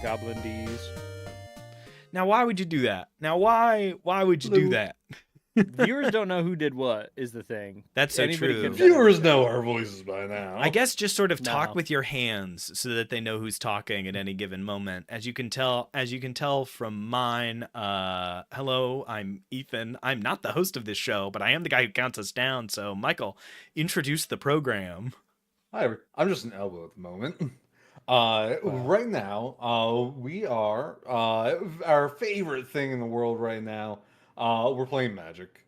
Goblin D's. Now, why would you do that? Now, why would you do that? Viewers don't know who did what is the thing. That's so Anybody true. can Viewers know our voices by now. I guess just sort of No. talk with your hands so that they know who's talking at any given moment. As you can tell from mine, hello, I'm Ethan. I'm not the host of this show, but I am the guy who counts us down. So, Michael, introduce the program. Hi, I'm just an elbow at the moment. Right now, we are our favorite thing in the world right now. We're playing Magic.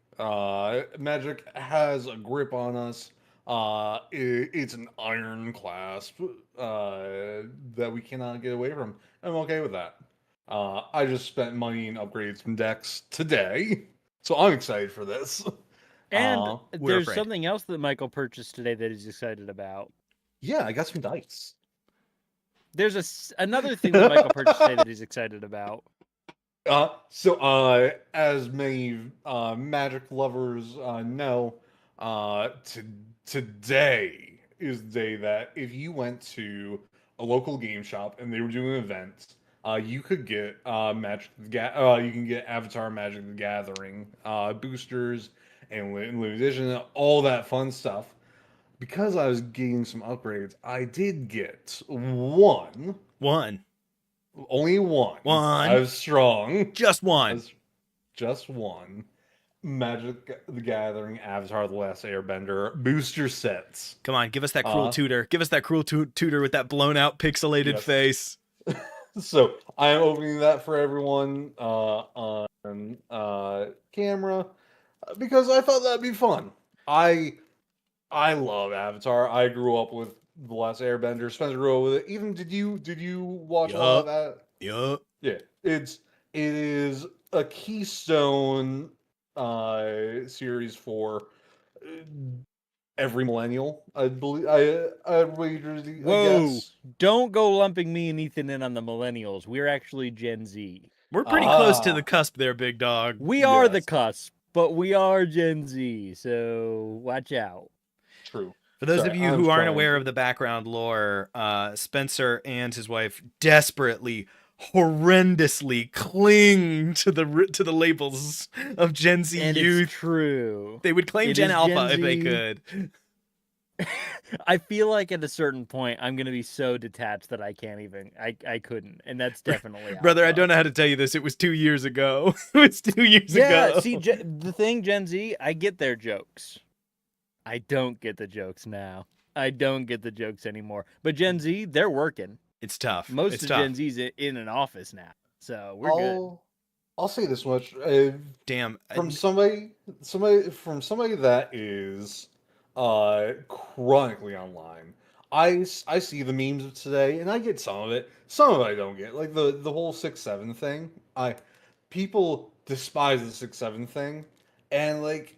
Magic has a grip on us. It's an iron clasp that we cannot get away from. I'm okay with that. I just spent money in upgrades from decks today, so I'm excited for this. And We're there's afraid. something else that Michael purchased today that he's excited about. Yeah, I got some dice. There's another thing that Michael purchased today that he's excited about. As many Magic lovers know, today is the day that if you went to a local game shop and they were doing events, you could get you can get Avatar Magic the Gathering boosters and limited edition, all that fun stuff. Because I was getting some upgrades, I did get only one. I was strong. Just one. Just one. Magic the Gathering Avatar The Last Airbender booster sets. Come on, give us that cruel tutor. Give us that cruel tutor with that blown out pixelated face. So I am opening that for everyone on camera because I thought that'd be fun. I love Avatar. I grew up with The Last Airbender. Spencer grew up with it. Even did you watch a lot of that? Yup. Yeah. It is a keystone series for every millennial. I believe I wager. Whoa! Don't go lumping me and Ethan in on the millennials. We're actually Gen Z. We're pretty close to the cusp there, big dog. We are the cusp, but we are Gen Z, so watch out. True. For those of you who aren't aware of the background lore, Spencer and his wife desperately, horrendously cling to the labels of Gen Z and youth. It's true. They would claim Gen Alpha if they could. I feel like at a certain point I'm gonna be so detached that I can't even. I couldn't, and that's definitely brother. Alpha. I don't know how to tell you this. It was 2 years ago. It was 2 years ago. Yeah. See, the thing, Gen Z, I get their jokes. I don't get the jokes now. I don't get the jokes anymore. But Gen Z, they're working. It's tough. Most of Gen Z's in an office now, so we're good. I'll say this much. Damn. From somebody that is chronically online, I see the memes of today, and I get some of it. Some of it I don't get, like the whole 6-7 thing. People despise the 6-7 thing, and like.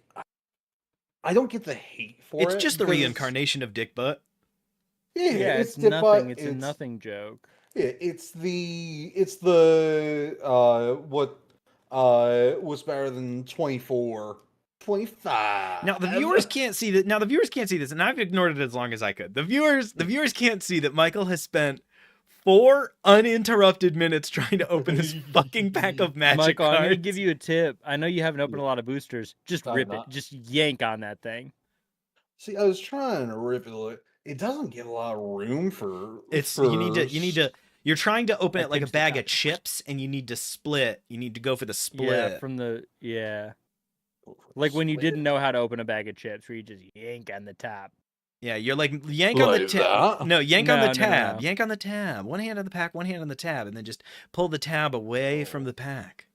I don't get the hate for it. It's just the reincarnation of dick butt. Yeah, it's nothing. It's a nothing joke. Yeah, it's the what's better than 24, 25. Now the viewers can't see that. Now the viewers can't see this, and I've ignored it as long as I could. The viewers can't see that Michael has spent 4 uninterrupted minutes trying to open this fucking pack of Magic Michael, cards. I'm gonna give you a tip. I know you haven't opened a lot of boosters. Just rip it. Just yank on that thing. See, I was trying to rip it. It doesn't get a lot of room for. You need to. You're trying to open it like a bag of chips, and you need to split. You need to go for the split. Like when you didn't know how to open a bag of chips, where you just yank on the top. Yeah, you're like yank on the tab. No, yank on the tab. No. Yank on the tab. One hand on the pack, one hand on the tab, and then just pull the tab away from the pack.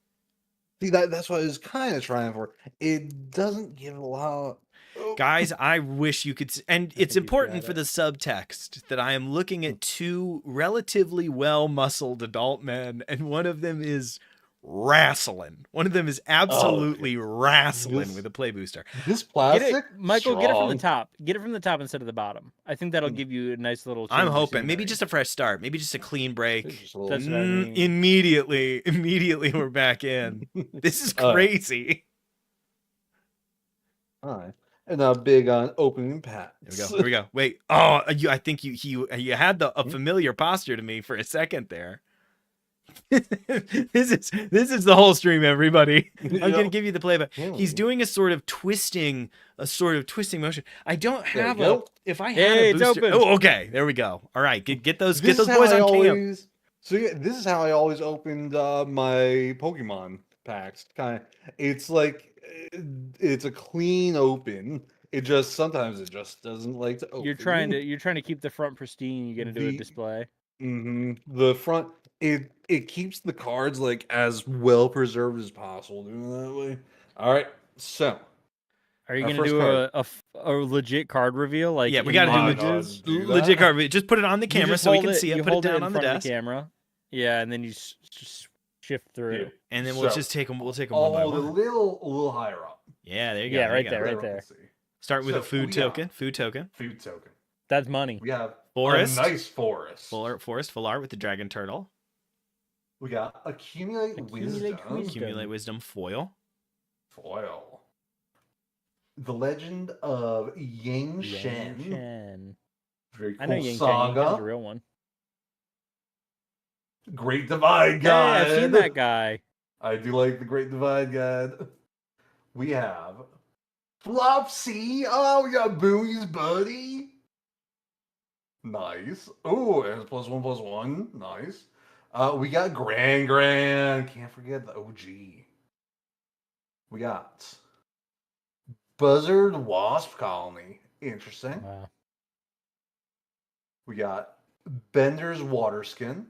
See, that's what I was kind of trying for. It doesn't give a lot. Guys, I wish you could. And it's important for the subtext that I am looking at 2 relatively well-muscled adult men, and one of them is wrestling. One of them is absolutely wrestling with a play booster. This plastic, Michael, get it from the top. Get it from the top instead of the bottom. I think that'll give you a nice little. I'm hoping maybe just a fresh start, maybe just a clean break. That's what I mean. Immediately, we're back in. This is crazy. All right. And now big on opening packs. Here we go. Wait. Oh, I think you had a familiar posture to me for a second there. This is the whole stream, everybody. I'm gonna Yep. give you the playback. He's Hmm. doing a sort of twisting motion. I don't There have we a. go. If I had Hey, a it's booster. open. Oh, okay. There we go. All right, get those This is how boys I on camp. always. So yeah, this is how I always opened my Pokemon packs. Kind of, it's like it's a clean open. It just sometimes it just doesn't like to open. You're trying to keep the front pristine. You're gonna do a The- display. The front it keeps the cards like as well preserved as possible. Doing it that way. All right, so Are you Our gonna first do card. a legit card reveal? Like Yeah, we in gotta the do images? do legit that. card. Just put it on the You camera just so we hold can see it. You Put it hold down in on the front of desk, the camera. Yeah, and then you shift through. Yeah. and then we'll So, just take them. We'll take them one by a one. little higher up. Yeah, there you go. Yeah, there you right go. there, right Everyone there. can see. Start with So, a food we token. got- Food token. Food token. That's money. We have Forest. a nice forest. Forest full art with the dragon turtle. We got accumulate wisdom. Accumulate wisdom foil. Foil. The Legend of Yang Shen. Shen. Very cool I know Yang Shen. saga. Yang Shen's a real one. Great Divide Hey, Guide. I've seen that guy. I do like the Great Divide Guide. We have Flopsy. Oh, we got Booey's buddy. Nice. Oh, and it's +1/+1. Nice. We got Grand. Can't forget the OG. We got Buzzard Wasp Colony. Interesting. Wow. We got Bender's Waterskin.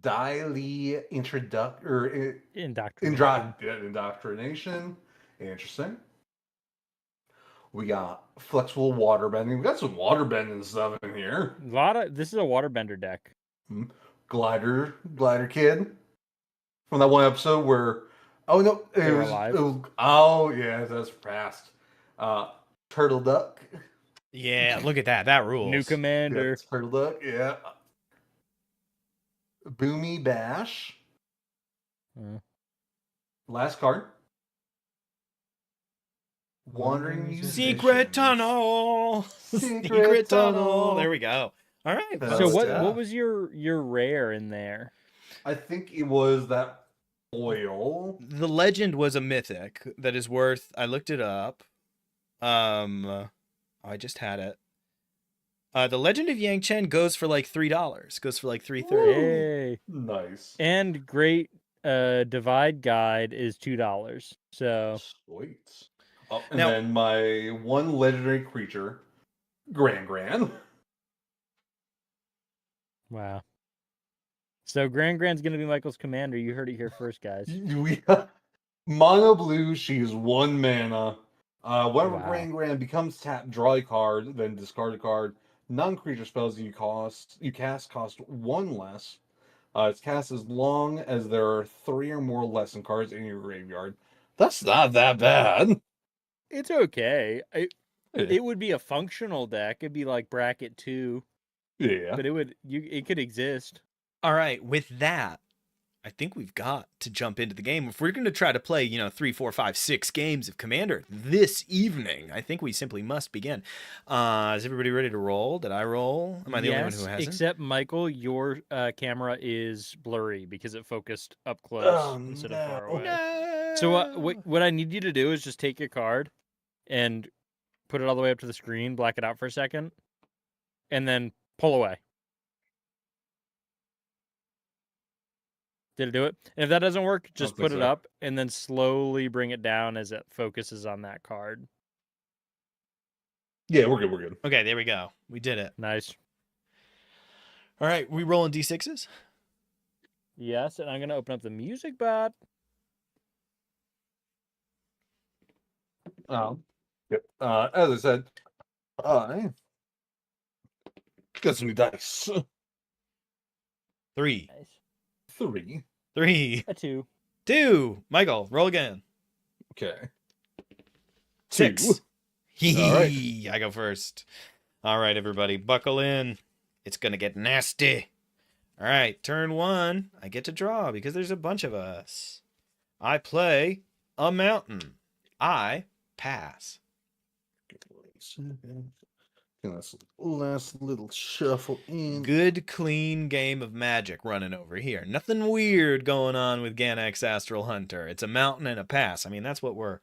Daily Indoctrination. Indoctrination. Interesting. We got flexible waterbending. We got some waterbending stuff in here. This is a waterbender deck. Glider Kid. From that one episode where They were alive. Oh yeah, that's fast. Turtle Duck. Yeah, look at that. That rules. New Yeah, commander. Turtle Duck, yeah. Boomy Bash. Uh. Last card. Wandering Wandering Musician. Secret tunnel. Secret tunnel. There we go. All right. So So fun what stuff. was your rare in there? I think it was that oil. The legend was a mythic that is worth. I looked it up. I just had it. The Legend of Yang Chen goes for like $3. Goes for like $3.30. Hey. Nice. And Great Divide Guide is $2. So Sweet. Oh, and Now- then my one legendary creature, Grand. wow. So Grand's gonna be Michael's commander. You heard it here first, guys. We got Mono Blue, she's 1 mana. Whenever Wow. Grand becomes tapped, draw a card, then discard a card. Non-creature spells you cast cost 1 less. It's cast as long as there are 3 or more lesson cards in your graveyard. That's not that bad. It's okay. It would be a functional deck. It'd be like bracket 2, Yeah. but it could exist. All right. With that, I think we've got to jump into the game. If we're going to try to play, 3, 4, 5, 6 games of Commander this evening, I think we simply must begin. Is everybody ready to roll? Did I roll? Am I the only one who hasn't? Except Michael, your camera is blurry because it focused up close instead of far away. No. So what I need you to do is just take your card and put it all the way up to the screen, black it out for a second, and then pull away. Did it do it? And if that doesn't work, just think put it so. up and then slowly bring it down as it focuses on that card. Yeah, we're good. Okay, there we go. We did it. Nice. All right, we rolling D6s? Yes, and I'm going to open up the music bot. Yep. As I said, I got some new dice. 3, Nice. 3. 3, A 2. 2. Michael, roll again. Okay. 6. Two. All right. I go first. All right, everybody, buckle in. It's going to get nasty. All right, turn 1. I get to draw because there's a bunch of us. I play a mountain. I pass. Last little shuffle in. Good, clean game of Magic running over here. Nothing weird going on with Ganax Astral Hunter. It's a mountain and a pass. I mean, that's what we're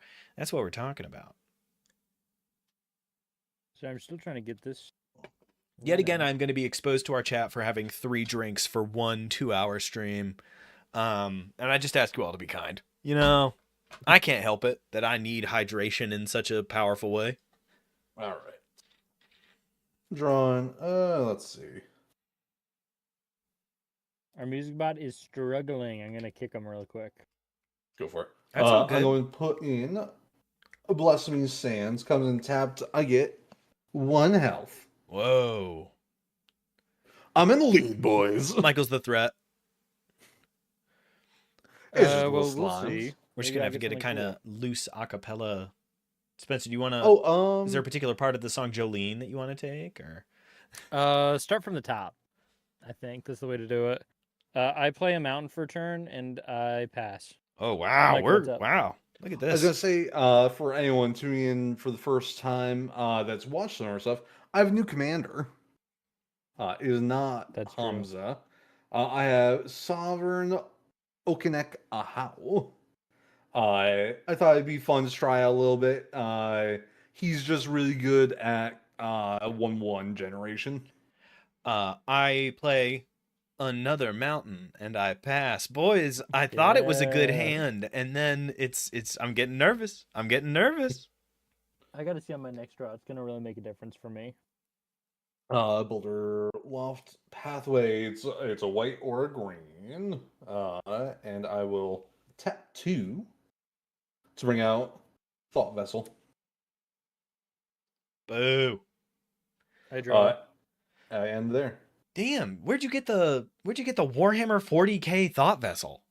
talking about. So I'm still trying to get this. Yet again, I'm going to be exposed to our chat for having 3 drinks for 1 2-hour stream. And I just ask you all to be kind. You know, I can't help it that I need hydration in such a powerful way. All right. Drawing. Let's see. Our music bot is struggling. I'm gonna kick him real quick. Go for it. That's all good. I'm going to put in a Blossoming Sands. Comes in tapped. I get 1 health. Whoa. I'm in the lead, boys. Michael's the threat. It's just Well, little we'll slimes. see. We're just Maybe going to I'll have to get a something kind cool. of loose acapella. Spencer, do you want to... Oh, is there a particular part of the song Jolene that you want to take? Or Start from the top. I think that's the way to do it. I play a mountain for a turn and I pass. Oh, wow. Michael, what's up? Wow. Look at I was this. going to say, for anyone tuning in for the first time that's watched some of our stuff, I have a new commander. It is not That's true. Hamza. I have Sovereign Okanek Ahau. I thought it'd be fun to try out a little bit. He's just really good at 1/1 generation. I play another mountain and I pass. Boys, I thought it was a good Yeah. hand, and then it's I'm getting nervous. I'm getting nervous. I gotta see on my next draw. It's gonna really make a difference for me. Boulder Loft Pathway. It's a white or a green. And I will tap 2 to bring out Thought Vessel. Boo. I draw. I end there. Damn, where'd you get the Warhammer 40K Thought Vessel?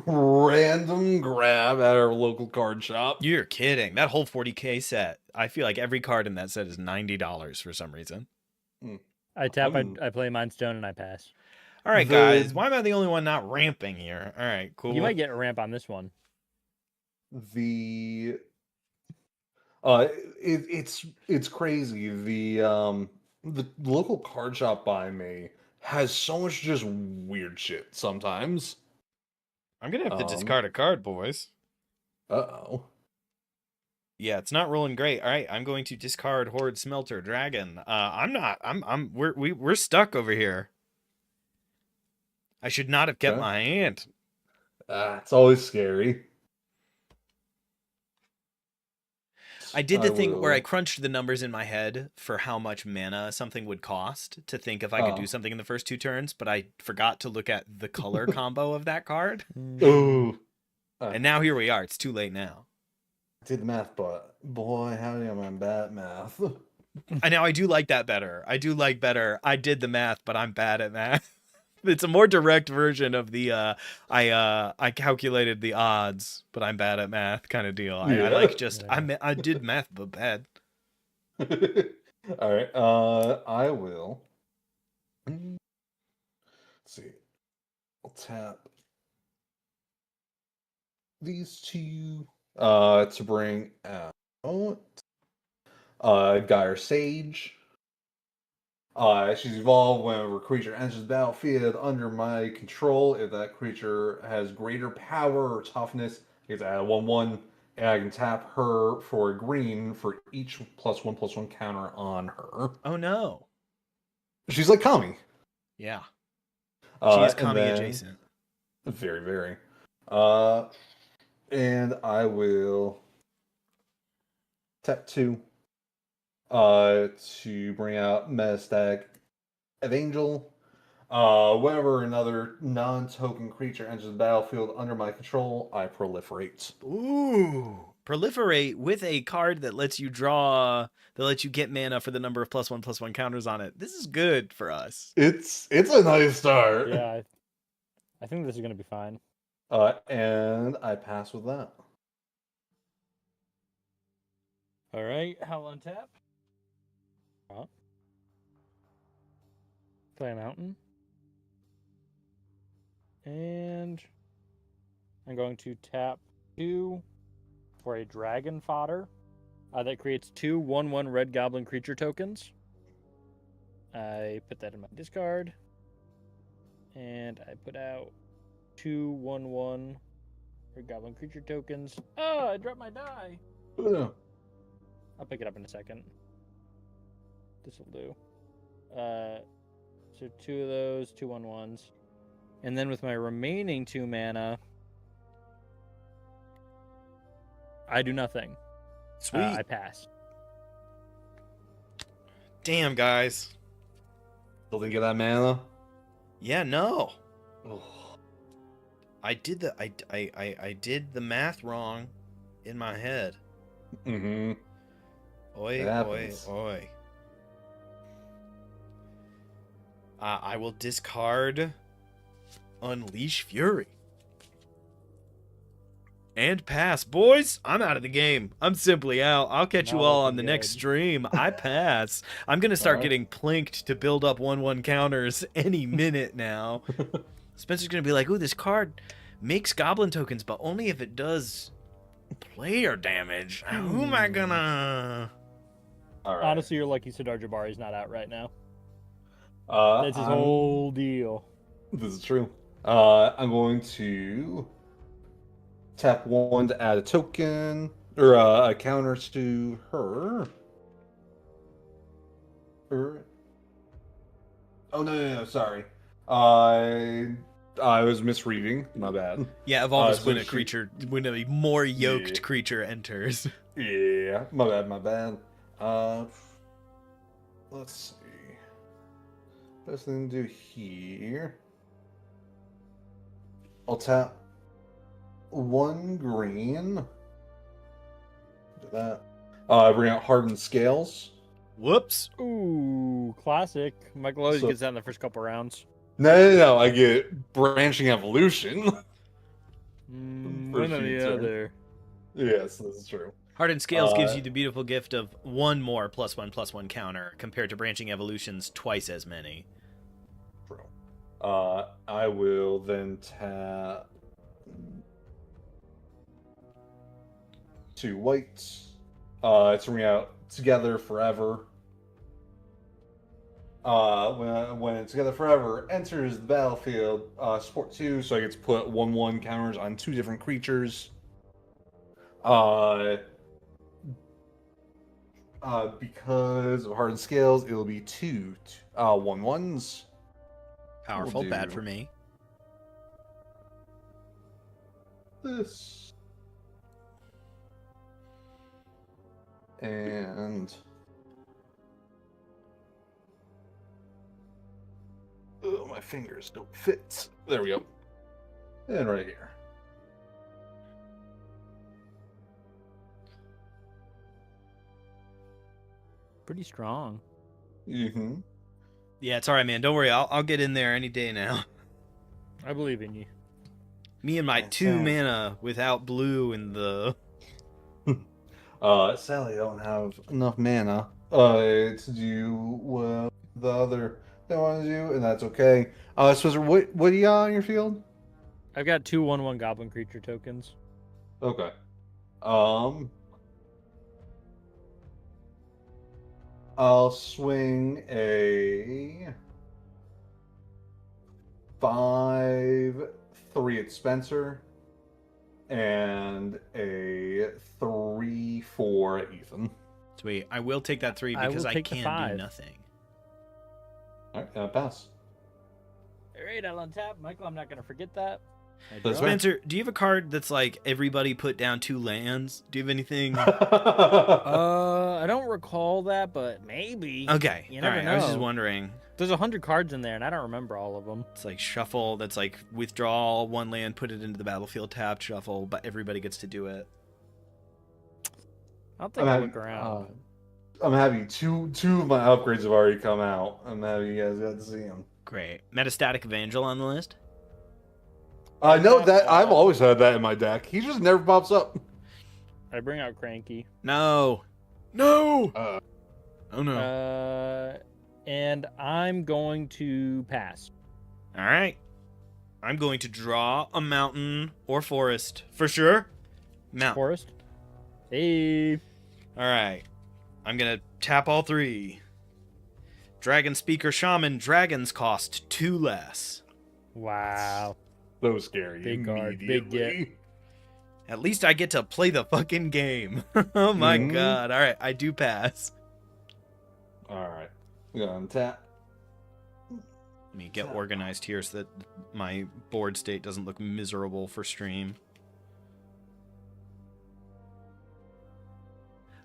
Random grab at our local card shop. You're kidding. That whole 40K set, I feel like every card in that set is $90 for some reason. I tap. I play Mind Stone and I pass. All right, The- guys. Why am I the only one not ramping here? All right, cool. You might get a ramp on this one. The it's crazy. The local card shop by me has so much just weird shit sometimes. I'm gonna have to discard a card, boys. Uh-oh. Yeah, it's not rolling great. All right, I'm going to discard Hoard, Smelter, Dragon. We're stuck over here. I should not have kept Okay. my hand. It's always scary. I did the thing where I will- crunched the numbers in my head for how much mana something would cost to think if I could Oh. do something in the first 2 turns, but I forgot to look at the color combo of that card. Ooh. And now here we are. It's too late now. I did the math, but boy, howdy, I'm bad at math. I know I do like that better. I do like better. I did the math, but I'm bad at math. It's a more direct version of the I calculated the odds, but I'm bad at math kind of deal. I Yeah. like just Yeah. I did math but bad. All right. I will. Let's see. I'll tap these 2 to bring out Gyre Sage. She's evolved whenever a creature enters the battlefield under my control. If that creature has greater power or toughness, it's at a 1/1, and I can tap her for a green for each +1/+1 counter on her. Oh no. She's like Kami. Yeah. She is And Kami then- adjacent. Very, very. And I will tap 2 to bring out Metastatic Evangel. Whenever another non-token creature enters the battlefield under my control, I proliferate. Ooh. Proliferate with a card that lets you get mana for the number of +1/+1 counters on it. This is good for us. It's a nice start. Yeah, I think this is gonna be fine. And I pass with that. All right, I'll untap. Play a mountain. And I'm going to tap 2 for a dragon fodder. That creates 2 1/1 red goblin creature tokens. I put that in my discard. And I put out 2 1/1 red goblin creature tokens. Oh, I dropped my die. Yeah. I'll pick it up in a second. This will do. So 2 of those, 2 1/1s. And then with my remaining 2 mana, I do nothing. Sweet. I pass. Damn, guys. Still didn't get that mana. Yeah, no. Oh. I did the math wrong in my head. Mm-hmm. Oi, It oi, happens. oi. I will discard Unleash Fury. And pass. Boys, I'm out of the game. I'm simply out. I'll catch you Not all on looking the next good. stream. I pass. I'm going to start Alright. getting plinked to build up 1/1 counters any minute now. Spencer's going to be like, ooh, this card makes goblin tokens, but only if it does player damage. Who am I gonna... All right. Honestly, you're lucky Sidar Jabari's not out right now. That's his I'm- whole deal. This is true. I'm going to tap 1 to add a token or a counter to her. Oh no! Sorry. I was misreading. My bad. Yeah, evolve is so when a she- creature, when a more yoked Yeah. creature enters. Yeah, my bad. My bad. Let's see. Best thing to do here. I'll tap 1 green. Do that. Bring out hardened scales. Whoops. Ooh, classic. Michael always So- gets that in the first couple rounds. No. I get branching evolution. One First or the turn. other. Yes, this is true. Hardened Scales gives Uh, you the beautiful gift of 1 more +1/+1 counter, compared to Branching Evolution's twice as many. True. I will then tap 2 whites. It's bring out Together Forever. When Together Forever enters the battlefield, support 2, so I get to put 1/1 counters on 2 different creatures. Because of Hardened Scales, it'll be 2 1/1s. Powerful, Will bad do. for me. This. And oh, my fingers don't fit. There we go. And right here. Pretty strong. Mm-hmm. Yeah, it's alright, man. Don't worry. I'll get in there any day now. I believe in you. Me and my That 2 sounds- mana without blue and the... Sadly, I don't have enough mana to do what the other that I want to do, and that's okay. Spencer, what do you got on your field? I've got 2 1/1 goblin creature tokens. Okay. I'll swing a 5/3 at Spencer and a 3/4 at Ethan. Sweet. I will take that 3 I because will I take the can 5. do nothing. All right, pass. All right, I'll untap. Michael, I'm not going to forget that. I That's draw. right. Spencer, do you have a card that's like everybody put down 2 lands? Do you have anything? I don't recall that, but maybe. Okay. You never Alright, I was just know. wondering. There's 100 cards in there, and I don't remember all of them. It's like shuffle, that's like withdraw 1 land, put it into the battlefield, tap, shuffle, but everybody gets to do it. I'll take a look around. I'm happy. Two of my upgrades have already come out. I'm happy you guys got to see them. Great. Metastatic Evangel on the list? I know that I've always had that in my deck. He just never pops up. I bring out Cranky. No. No. Uh, Oh no. And I'm going to pass. All right. I'm going to draw a mountain or forest for sure. Mountain. Forest. Hey. All right. I'm going to tap all 3. Dragon Speaker Shaman. Dragons cost 2 less. Wow. So scary. Big guard, big Immediately. At least I get to play the fucking game. Oh my Mhm. god. All right. I do pass. All right. We're going to tap. Let me get organized here so that my board state doesn't look miserable for stream.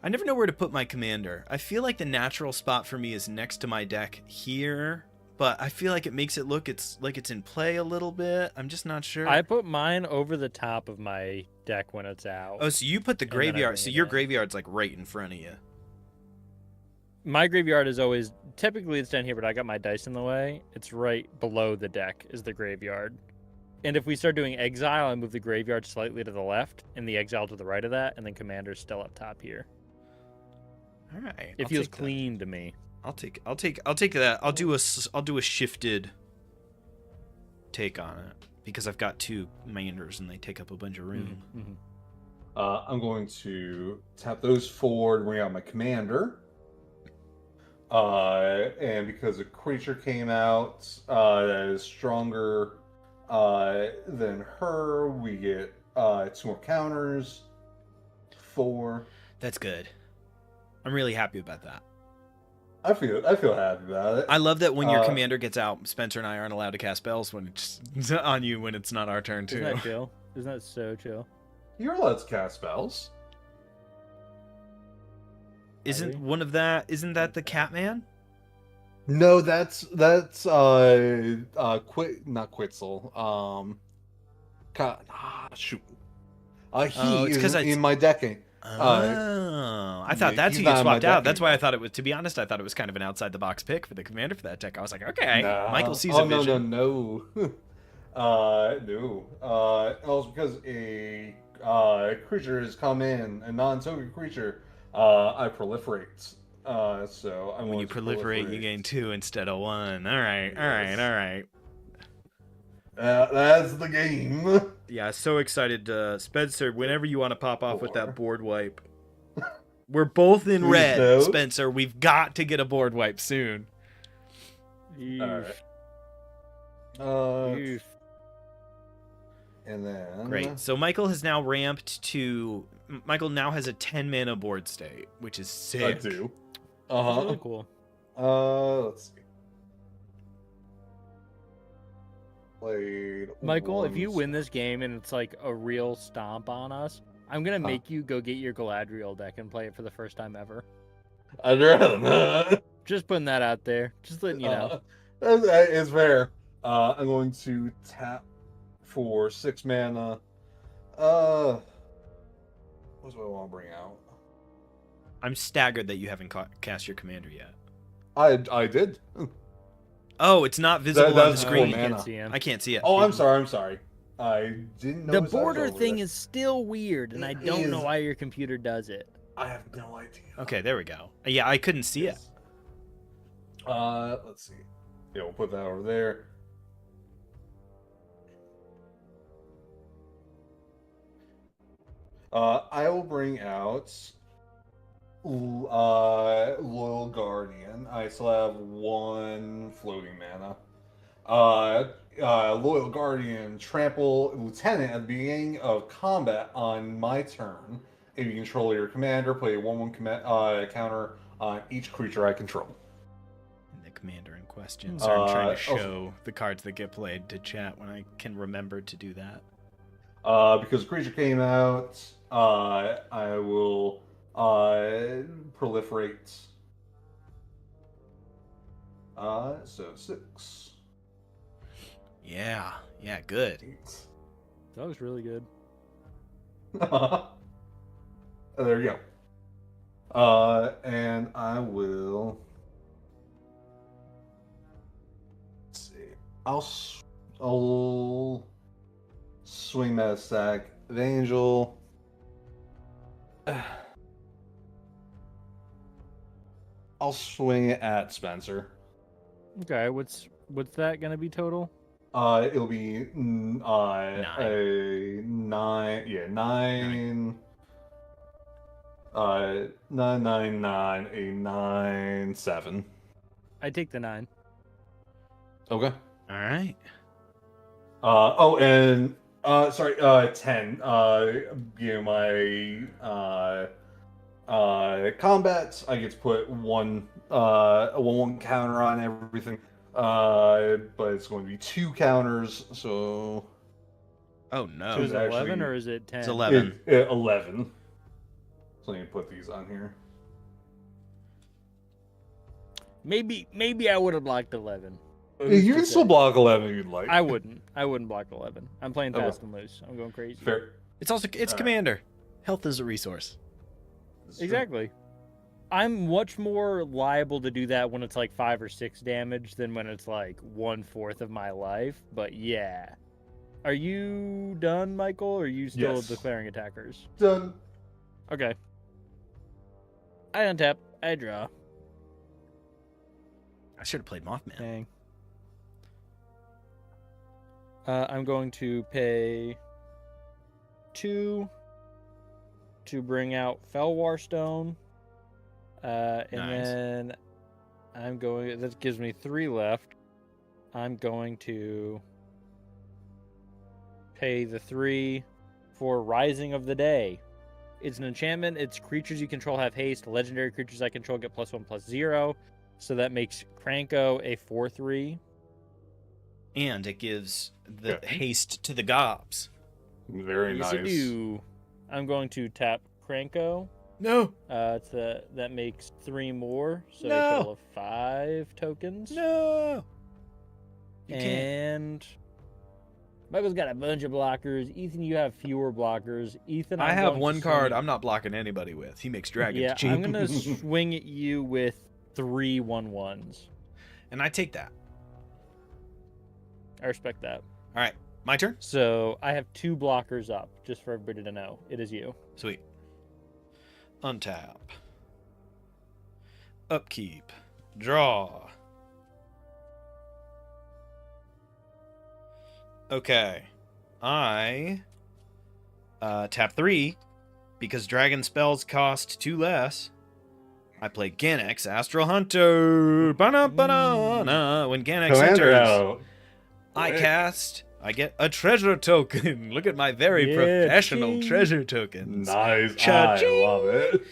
I never know where to put my commander. I feel like the natural spot for me is next to my deck here, but I feel like it makes it look like it's in play a little bit. I'm just not sure. I put mine over the top of my deck when it's out. Oh, so you put the And then I graveyard. bring So it your in. graveyard's like right in front of you. My graveyard is always, typically it's down here, but I got my dice in the way. It's right below the deck is the graveyard. And if we start doing exile, I move the graveyard slightly to the left and the exile to the right of that, and then commander's still up top here. All right. It feels clean to me. I'll take that. I'll do a shifted take on it because I've got 2 commanders and they take up a bunch of room. Mm-hmm. I'm going to tap those 4 to bring out my commander. And because a creature came out that is stronger than her, we get 2 more counters. 4. That's good. I'm really happy about that. I feel happy about it. I love that when your commander gets out, Spencer and I aren't allowed to cast spells when it's on you when it's not our turn too. Isn't that chill? Isn't that so chill? You're allowed to cast spells. Isn't that the Catman? No, that's not Quetzal. Shoot. He it's 'cause is in my decking. I thought that's who he's you not in my swapped out. deck That's why I anymore. thought it was. To be honest, I thought it was kind of an outside the box pick for the commander for that deck. I was like, okay, Nah. Michael sees a vision. No. No. Also because a creature has come in, a non-token creature. I proliferate. So I'm When you going to proliferate, you gain 2 instead of 1. All right. That's the game. Yeah, so excited, Spencer. Whenever you want to pop off with 4. that board wipe, we're both in Please red, don't. Spencer. We've got to get a board wipe soon. Alright. Oof. And then Great. So Michael has now ramped to. Michael now has a 10 mana board state, which is sick. I do. That's really cool. Let's see. Played Michael, if one you win this game and it's like a real stomp on us, I'm gonna make you go get your Galadriel deck and play it for the first time ever. I'd rather not. Just putting that out there. Just letting you know. It's fair. I'm going to tap for 6 mana. What do I want to bring out? I'm staggered that you haven't cast your commander yet. I did. Oh, it's not visible on the that's screen. cool, You man. can't see him. I can't see it. Oh, I'm sorry. I didn't know The border thing is still weird, and It I don't know is. why your computer does it. I have no idea. Okay, there we go. Yeah, I couldn't see it. Let's see. Yeah, we'll put that over there. I will bring out Loyal Guardian. I still have 1 floating mana. Loyal Guardian, trample Lieutenant at the beginning of combat on my turn. If you control your commander, play a 1/1 counter on each creature I control. The commander in question. Sorry, I'm trying to also- show the cards that get played to chat when I can remember to do that. Because the creature came out, I will proliferate. So 6. Yeah, good. 8. That was really good. There you go. And I will. Let's see. I'll swing that stack of Angel. I'll swing it at Spencer. Okay, what's that gonna be total? It'll be a 9. Yeah, 9. 999 I take the 9. Okay. All right. And sorry, 10. My combats, I get to put a 1/1 counter on everything. But it's going to be 2 counters, so Oh So no. is it 11 actually- or is it 10? It's 11. 11. So let me put these on here. Maybe I would have blocked 11. But You who's can to still say? block 11 if you'd like. I wouldn't. I wouldn't block 11. I'm playing Okay. fast and loose. I'm going crazy. Fair. It's All right. Commander. Health is a resource. This is true. Exactly. I'm much more liable to do that when it's like 5 or 6 damage than when it's like 1/4 of my life. But yeah. Are you done, Michael? Or are you still Yes. declaring attackers? Done. Okay. I untap. I draw. I should have played Mothman. Dang. I'm going to pay 2 to bring out Felwar Stone. And Nice. then I'm going. That gives me 3 left. I'm going to pay the 3 for Rising of the Day. It's an enchantment. It's creatures you control have haste. Legendary creatures I control get +1/+0. So that makes Kranko a 4/3. And it gives the Yeah. haste to the gobs. Very Yes, nice. I do. I'm going to tap Kranko. No. That makes 3 more, so No. a total of 5 tokens. No. You can't. And Michael's got a bunch of blockers. Ethan, you have fewer blockers. Ethan, I I'm have going one to card swing- I'm not blocking anybody with. He makes dragons Yeah, cheap. I'm gonna swing at you with 3 1/1s. And I take that. I respect that. All right. My turn? So I have 2 blockers up, just for everybody to know. It is you. Sweet. Untap. Upkeep. Draw. Okay. I tap 3 because dragon spells cost 2 less. I play Ganex, Astral Hunter. Ba-na-ba-na-na. When Ganex Commander enters, out. I get a treasure token. Look at my very Yeah, professional ching. treasure tokens. Nice. Cha-ching. I love it.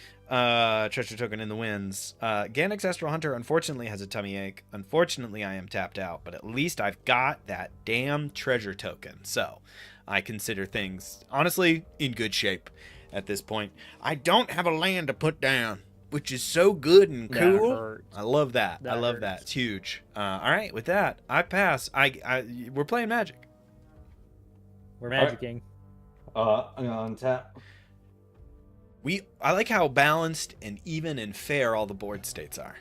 Treasure token in the winds. Ganex Astral Hunter unfortunately has a tummy ache. Unfortunately, I am tapped out, but at least I've got that damn treasure token. So I consider things, honestly, in good shape at this point. I don't have a land to put down, which is so good and That cool. hurts. I love that. I That love hurts. that. It's huge. All right, with that, I pass. We're playing Magic. We're Alright. magicking. I'm gonna untap. I like how balanced and even and fair all the board states are.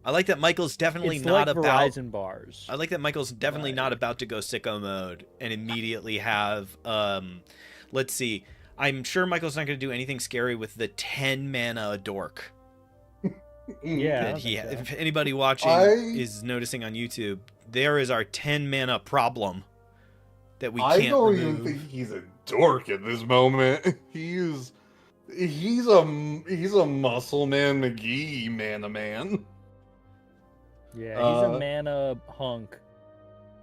I like that Michael's definitely It's not like about. Verizon bars. I like that Michael's definitely Right. not about to go sicko mode and immediately have. Let's see. I'm sure Michael's not going to do anything scary with the 10 mana dork. Yeah, I That don't he, think so. if anybody watching is noticing on YouTube, there is our 10 mana problem that we I can't don't remove. even think he's a dork at this moment. He's a muscle man McGee man. Yeah, he's Uh, a mana hunk.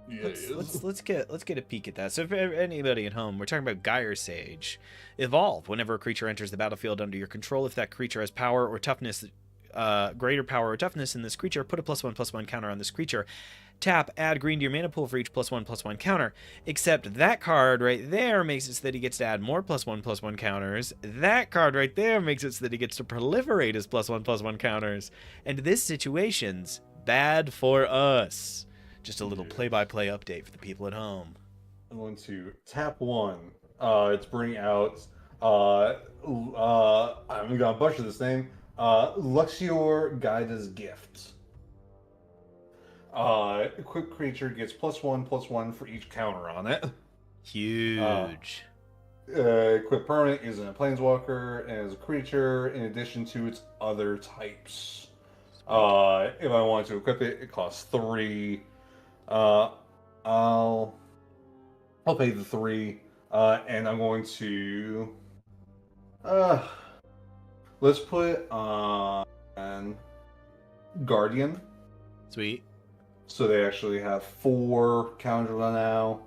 Yeah, he is. Let's get a peek at that. So, for anybody at home, we're talking about Gyre Sage. Evolve whenever a creature enters the battlefield under your control. If that creature has power or toughness, greater power or toughness in this creature, put a +1/+1 counter on this creature. Tap, add green to your mana pool for each +1/+1 counter. Except that card right there makes it so that he gets to add more +1/+1 counters. That card right there makes it so that he gets to proliferate his +1/+1 counters. And this situation's bad for us. Just a little play-by-play update for the people at home. I'm going to tap 1. It's bringing out. I'm gonna butcher this name. Luxior Guida's Gift. Quick creature gets +1/+1 for each counter on it. Huge. Quick permanent is a planeswalker and is a creature in addition to its other types. If I want to equip it, it costs 3. I'll pay the 3, and I'm going to let's put Guardian. Sweet. So they actually have 4 counters now.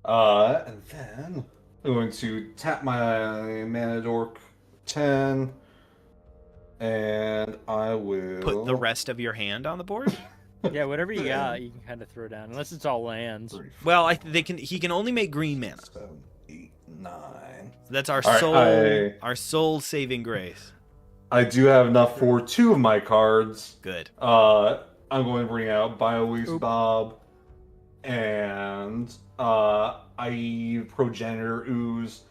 And then I'm going to tap my Mana Dork 10, and I will Put the rest of your hand on the board. Yeah, whatever you got, you can kind of throw down, unless it's all lands. 3, 4, Well, he can only make green mana. 7, 8, 9. That's our All soul right, our soul saving grace. I do have enough for 2 of my cards. Good. I'm going to bring out Bio-Waste Oop. Bob and Progenitor Ooze.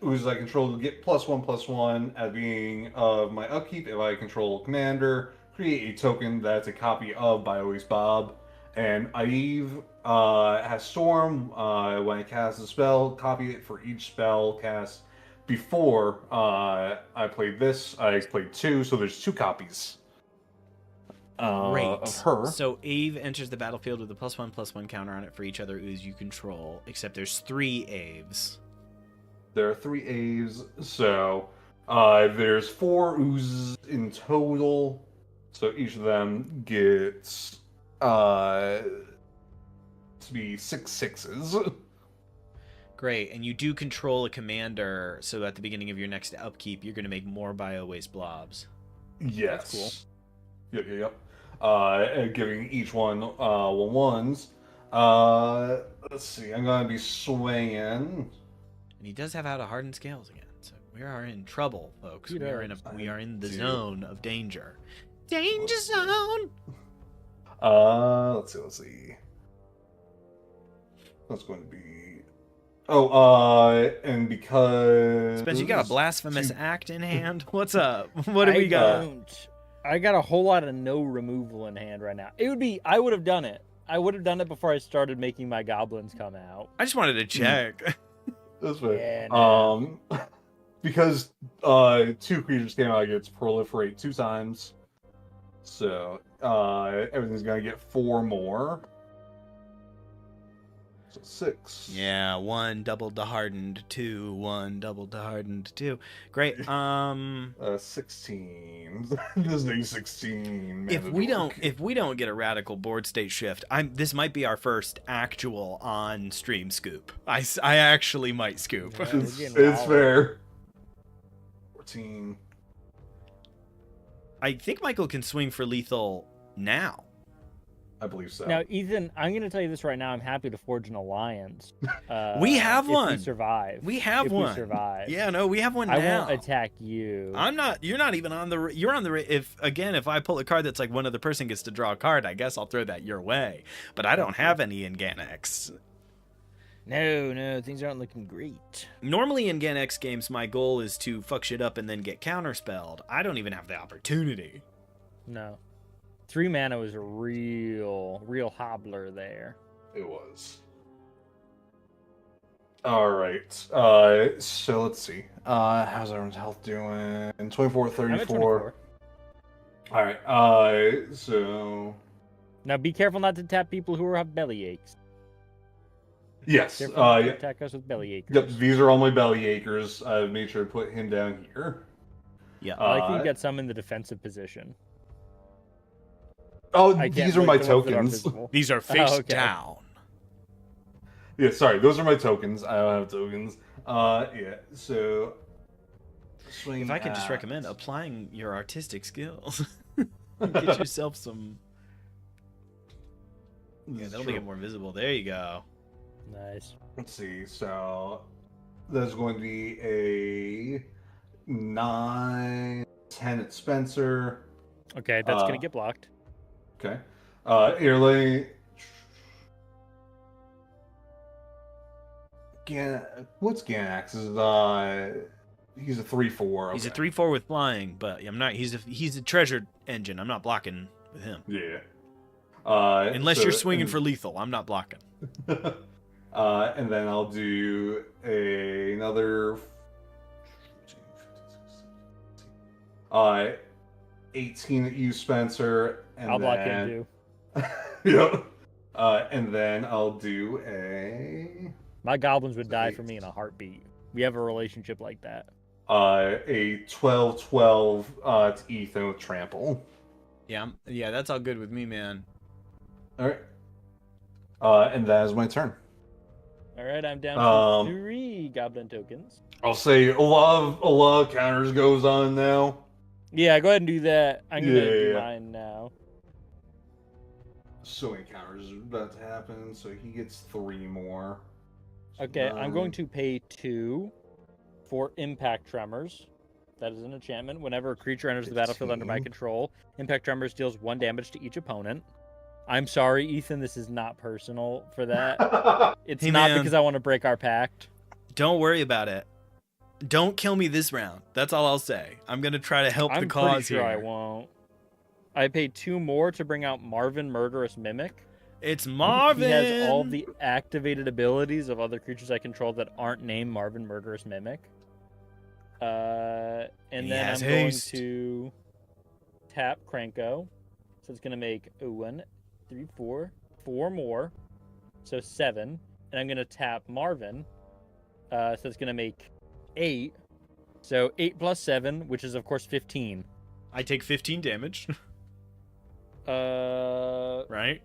Ooze I control will get +1/+1 at the beginning of my upkeep if I control a commander. Create a token that's a copy of Bio-Waste Bob. And Aive has Storm. When I cast a spell, copy it for each spell cast. Before I played this, I played 2, so there's 2 copies of her. So Ave enters the battlefield with a +1/+1 counter on it for each other ooze you control, except there's 3 Aves. There are 3 Aves, so there's 4 oozes in total. So each of them gets to be 6 6s. Great, and you do control a commander, so at the beginning of your next upkeep, you're going to make more Bio-Waste Blobs. Yes. That's Yep. And giving each one 1/1s. Let's see. I'm gonna be swinging. And he does have out of hardened scales again, so we are in trouble, folks. He We are in the zone of danger. Danger zone. Let's see. That's going to be. And because Spence, you got a blasphemous act in hand. What's up? What do we got? I got a whole lot of no removal in hand right now. I would have done it. I would have done it before I started making my goblins come out. I just wanted to check. That's right. Yeah, no. Because 2 creatures came out, it gets proliferate 2 times. So everything's gonna get 4 more. So 6. Yeah, 1 doubled to hardened, 2, 1 doubled to hardened, 2. Great. 16. This is 16. If we don't get a radical board state shift, this might be our first actual on stream scoop. I actually might scoop. Yeah. It's fair. 14. I think Michael can swing for lethal now. I believe so. Now, Ethan, I'm going to tell you this right now. I'm happy to forge an alliance. We have one. If we survive. We have if one. we survive. Yeah, no, we have one now. I won't attack you. I'm not. You're not even on the. You're on the. If I pull a card that's like one other person gets to draw a card, I guess I'll throw that your way. But I don't have any in Ganex. No, things aren't looking great. Normally in Ganex games, my goal is to fuck shit up and then get counterspelled. I don't even have the opportunity. No. 3 mana was a real hobbler there. It was. All right. So let's see. How's everyone's health doing? 24, I'm at 34. 24. All right. So Now be careful not to tap people who have belly aches. yes. Careful not to Yeah. attack us with belly aches. Yep. These are all my belly acres. I've made sure to put him down here. Yeah. I like that you got some in the defensive position. Oh, I can't these are like my the ones that are tokens. visible. These are face okay. down. Yeah, sorry, those are my tokens. I don't have tokens. Yeah. So. Swing If I could just at- recommend applying your artistic skills, get yourself some. Yeah, that'll make it more visible. There you go. Nice. Let's see. So there's going to be a 9, 10 at Spencer. Okay, that's gonna get blocked. Okay. Early. What's Ganax's? He's a 3/4. He's a 3/4 with flying, but I'm not. He's a treasure engine. I'm not blocking with him. Yeah. Unless you're swinging for lethal, I'm not blocking. And then I'll do another 18 at you, Spencer. And I'll block then... him too. Yep. And then I'll do a My goblins would die for me in a heartbeat. We have a relationship like that. A 12-12 to Ethan with trample. Yeah, that's all good with me, man. All right. And that is my turn. All right, I'm down to 3 goblin tokens. I'll say a lot of counters goes on now. Yeah, go ahead and do that. I'm gonna do Yeah. mine now. So many counters are about to happen, so he gets 3 more. Okay, I'm going to pay 2 for impact tremors. That is an enchantment. Whenever a creature enters the battlefield under my 15. control, impact tremors deals 1 damage to each opponent. I'm sorry, Ethan, this is not personal for that. It's Hey, not man. because I want to break our pact. Don't worry about it. Don't kill me this round. That's all I'll say. I'm gonna try to help the I'm cause pretty sure here. I won't. I paid 2 more to bring out Marvin, Murderous Mimic. It's Marvin. He has all the activated abilities of other creatures I control that aren't named Marvin, Murderous Mimic. And He then has I'm haste. going to tap Cranko. So it's going to make 1, 3, 4 more. So 7. And I'm going to tap Marvin. So it's going to make 8. So 8 plus 7, which is, of course, 15. I take 15 damage. Right?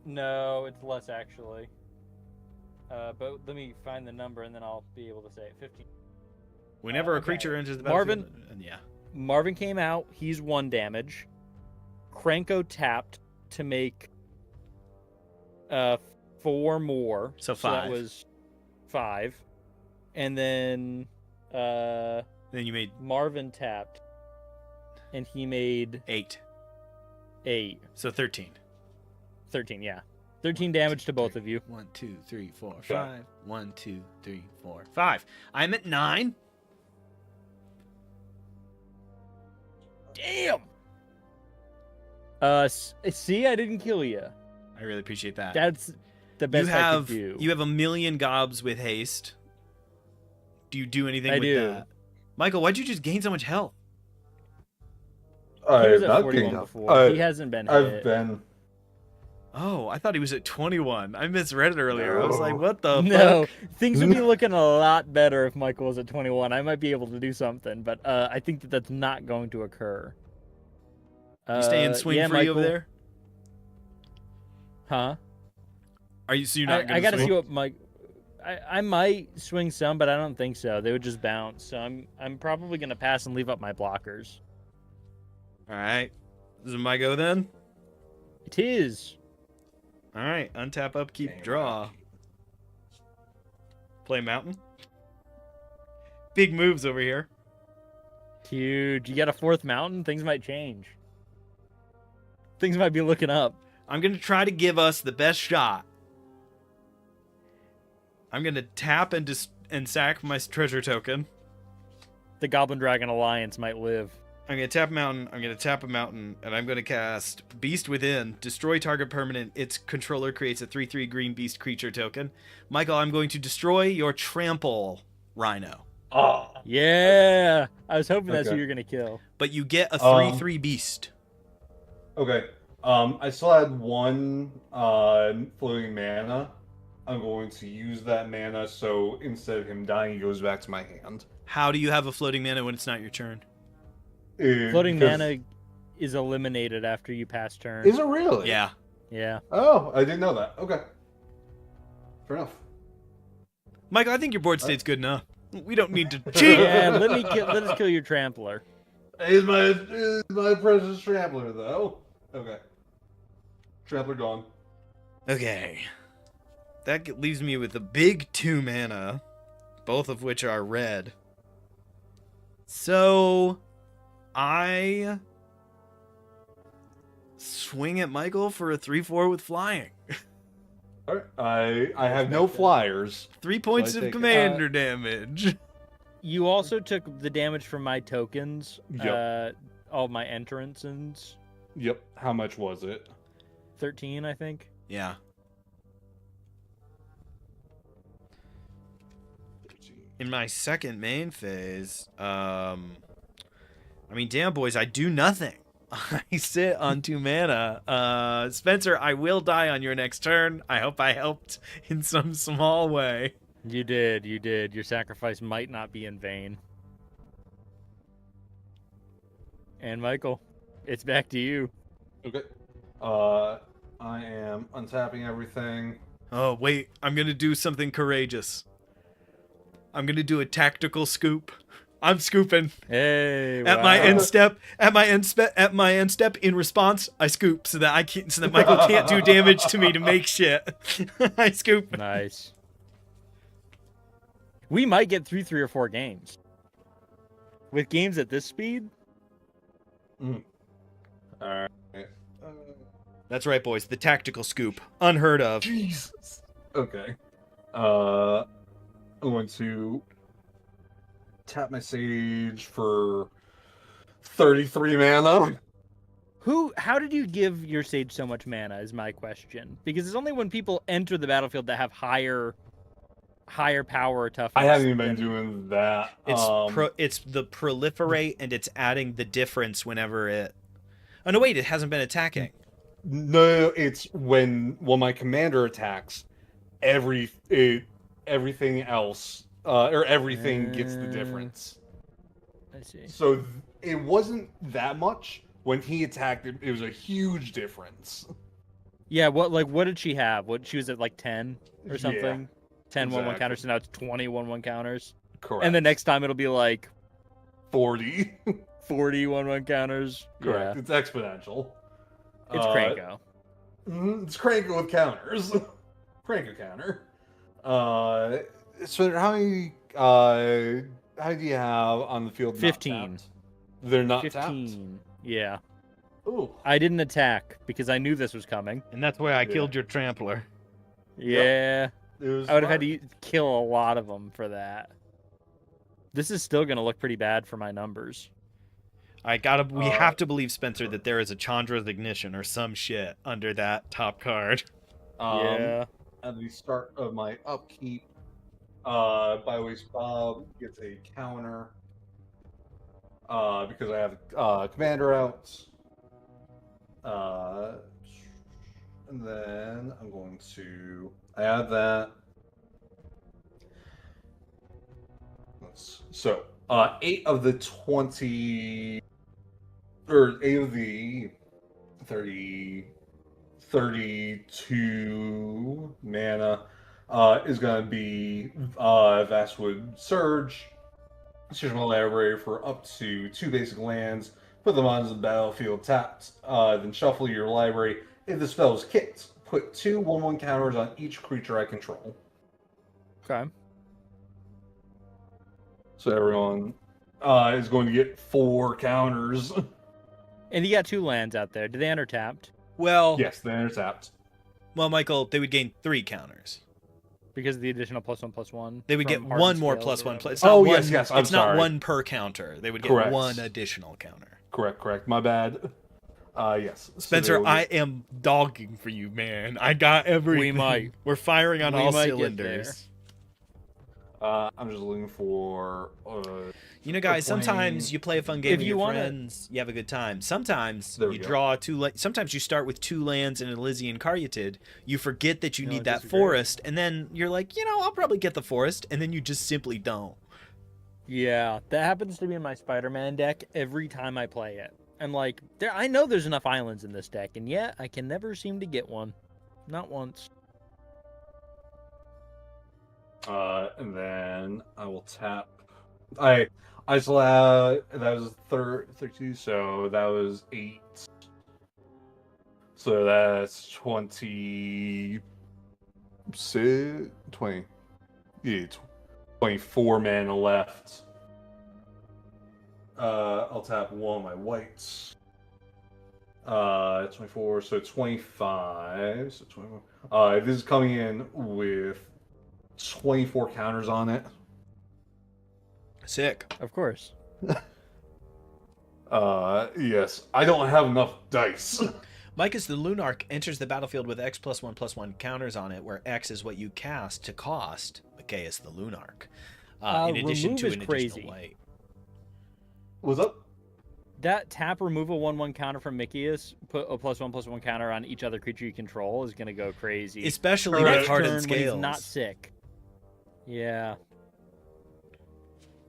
No, it's less, actually. But let me find the number, and then I'll be able to say it. 15. Whenever a Okay. creature enters the Marvin- battlefield, and yeah. Marvin came out. He's 1 damage. Cranko tapped to make 4 more. So that 5. was 5. And then Then you made Marvin tapped, and he made 8. 8. So 13. 13, yeah. 13 damage to both of you. 1, 2, 3, 4, 5. 1, 2, 3, 4, 5. I'm at 9. Damn! See, I didn't kill you. I really appreciate that. That's the best I could do. You have a million gobs with haste. Do you do anything I with do. that? Michael, why'd you just gain so much health? He was I've at not 41 gained up. before. He hasn't been I've hit. been. Oh, I thought he was at 21. I misread it earlier. I was like, what the No, fuck? things would be looking a lot better if Michael was at 21. I might be able to do something, but I think that that's not going to occur. You staying swing yeah, free Michael. over there? Huh? Are you? So you're not I going gotta swing? see what Mike. I might swing some, but I don't think so. They would just bounce. So I'm probably gonna pass and leave up my blockers. All right. This is my go then. It is. All right. Untap, upkeep, draw. Play mountain. Big moves over here. Huge. You got a 4th mountain. Things might change. Things might be looking up. I'm gonna try to give us the best shot. I'm gonna tap and sack my treasure token. The Goblin Dragon Alliance might live. I'm gonna tap a mountain. I'm gonna tap a mountain, and I'm gonna cast Beast Within. Destroy target permanent. Its controller creates a 3/3 green beast creature token. Michael, I'm going to destroy your trample rhino. Oh. Yeah. I was hoping that's who Okay. you're gonna kill. But you get a 3/3 beast. Okay. I still had 1 floating mana. I'm going to use that mana, so instead of him dying, he goes back to my hand. How do you have a floating mana when it's not your turn? Floating Because- mana is eliminated after you pass turn. Is it really? Yeah. Yeah. Oh, I didn't know that. Okay. Fair enough. Michael, I think your board state's good enough. We don't need to cheat. Yeah, let us kill your trampler. Is my precious trampler though? Okay. Trampler gone. Okay. That leaves me with a big 2 mana, both of which are red. So, I swing at Michael for a 3/4 with flying. All right. I have no flyers. 3 points So I of take- commander damage. You also took the damage from my tokens. Yep. All my entrances. Yep. How much was it? 13, I think. Yeah. In my second main phase, I mean, damn boys, I do nothing. I sit on 2 mana. Spencer, I will die on your next turn. I hope I helped in some small way. You did. Your sacrifice might not be in vain. And Michael, it's back to you. Okay. I am untapping everything. Oh, wait. I'm going to do something courageous. I'm going to do a tactical scoop. I'm scooping. Hey, At my end step, in response, I scoop so that Michael can't do damage to me to make shit. I scoop. Nice. We might get through 3 or 4 games. With games at this speed? All right. That's right, boys. The tactical scoop. Unheard of. Jesus. Okay. I'm going to tap my Sage for 33 mana. How did you give your Sage so much mana is my question. Because it's only when people enter the battlefield that have higher power or toughness. I haven't even been doing that. It's the proliferate, and it's adding the difference whenever it... Oh, no, wait. It hasn't been attacking. No, it's when my commander attacks, everything else, or everything gets the difference. I see. So it wasn't that much. When he attacked, it was a huge difference. Yeah, what did she have? She was at like 10 or something? Yeah, 10 1/1 exactly. counters, so now it's 20 1/1 counters. Correct. And the next time it'll be like 40. 40 1/1 counters. Correct. Yeah. It's exponential. It's Cranko. It's Cranko with counters. Cranko counter. So how many do you have on the field? 15. They're not 15. tapped? Yeah. Ooh. I didn't attack because I knew this was coming. And that's why I Yeah. killed your trampler. Yeah. It was I would have had smart. to kill a lot of them for that. This is still going to look pretty bad for my numbers. We have to believe, Spencer, that there is a Chandra's Ignition or some shit under that top card. Yeah. At the start of my upkeep, Byways Bob gets a counter. Because I have commander out. And then I'm going to add that. So, 8 of the 20, or 8 of the 32 mana is going to be Vastwood Surge. Search my library for up to 2 basic lands. Put them onto the battlefield tapped. Then shuffle your library. If the spell is kicked, put 2 1/1 counters on each creature I control. Okay. So everyone is going to get 4 counters. And you got 2 lands out there. Do they enter tapped? Well, Yes, they're tapped. well, Michael, they would gain 3 counters. Because of the additional +1/+1. They would get from 1 Hardened more Scales or +1. whatever. It's not Oh, one, yes, I'm it's not sorry. 1 per counter. They would get Correct. 1 additional counter. Correct. My bad. Yes. So Spencer, they will I get- am dogging for you, man. I got everything. We might. We're firing on We all might get cylinders. I'm just looking for. You know, guys, playing- sometimes you play a fun game If with you your wanna- friends, you have a good time. Sometimes There we you go. draw 2 sometimes you start with 2 lands and Elysian Caryatid. You forget that you No, need that disagree. forest, and then you're like, I'll probably get the forest, and then you just simply don't. Yeah, that happens to me in my Spider-Man deck every time I play it. I'm like, I know there's enough islands in this deck, and yet I can never seem to get one. Not once. And then I will tap. I still have, that was 32, so that was 8. So that's 20. 20. Yeah, 24 mana left. I'll tap 1 of my whites. 24, so 25. So 24. This is coming in with 24 counters on it. Sick. Of course. Yes. I don't have enough dice. Micus the Lunarch enters the battlefield with X +1/+1 counters on it, where X is what you cast to cost Micaius the Lunarch. In addition remove to is an crazy. additional white. What's up? that tap remove a 1/1 counter from Mickey's, put a +1/+1 counter on each other creature you control is gonna go crazy. Especially Correct. with hardened Turn when he's scales. not sick. Yeah.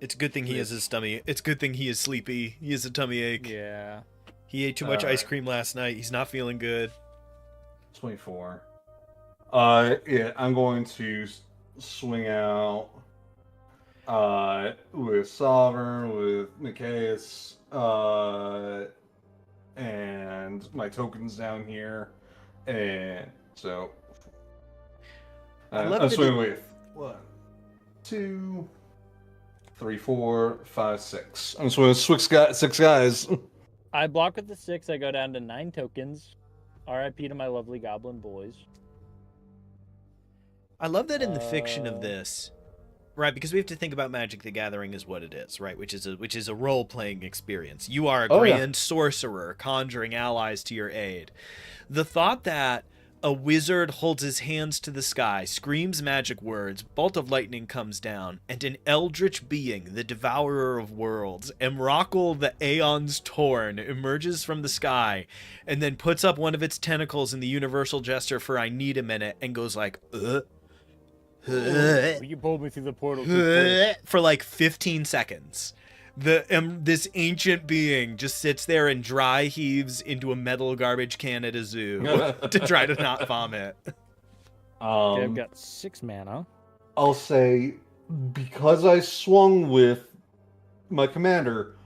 It's a good thing he has his tummy. It's a good thing he is sleepy. He has a tummy ache. Yeah. He ate too much ice Alright. cream last night. He's not feeling good. 24. Yeah, I'm going to swing out with Sovereign, with Nicaeus, and my tokens down here. And so I love I'm that swinging with 1, 2, 3, 4, 5, 6. I'm swinging with 6 guys. I block with the 6. I go down to 9 tokens. RIP to my lovely goblin boys. I love that in the fiction Uh, of this, right? Because we have to think about Magic the Gathering as what it is, right? Which is a role playing experience. You are a Oh, yeah. grand sorcerer conjuring allies to your aid. The thought that a wizard holds his hands to the sky, screams magic words, bolt of lightning comes down, and an eldritch being, the devourer of worlds, Emrakul the Aeons Torn, emerges from the sky, and then puts up one of its tentacles in the universal gesture for "I need a minute," and goes like, You pulled me through the portal too quick. for like 15 seconds. This ancient being just sits there and dry heaves into a metal garbage can at a zoo to try to not vomit. Okay, I've got 6 mana. I'll say, because I swung with my commander,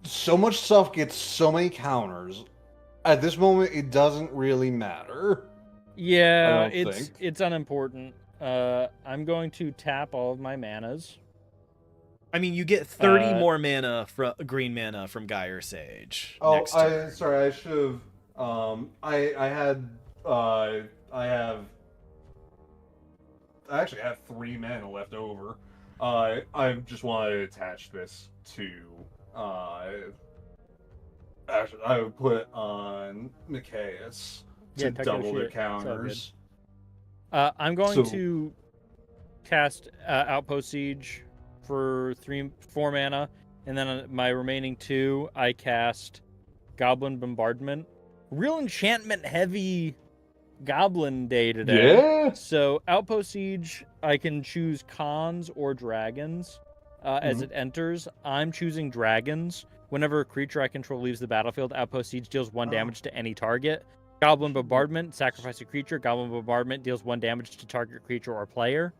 so much stuff gets so many counters. At this moment, it doesn't really matter. Yeah, I don't think. it's unimportant. I'm going to tap all of my manas. I mean, you get 30 more mana from green mana from Gyre Sage. Oh, next turn. sorry, I should have. I actually have 3 mana left over. I just wanted to attach this to. Actually, I would put it on Nicaeus to Yeah, techno double the shit. It's all good. counters. I'm going So- to cast Outpost Siege for 4 mana, and then on my remaining 2, I cast Goblin Bombardment. Real enchantment heavy Goblin day today. Yeah. So Outpost Siege, I can choose cons or dragons as it enters. I'm choosing dragons. Whenever a creature I control leaves the battlefield, Outpost Siege deals 1 damage to any target. Goblin Bombardment, sacrifice a creature. Goblin Bombardment deals 1 damage to target creature or player.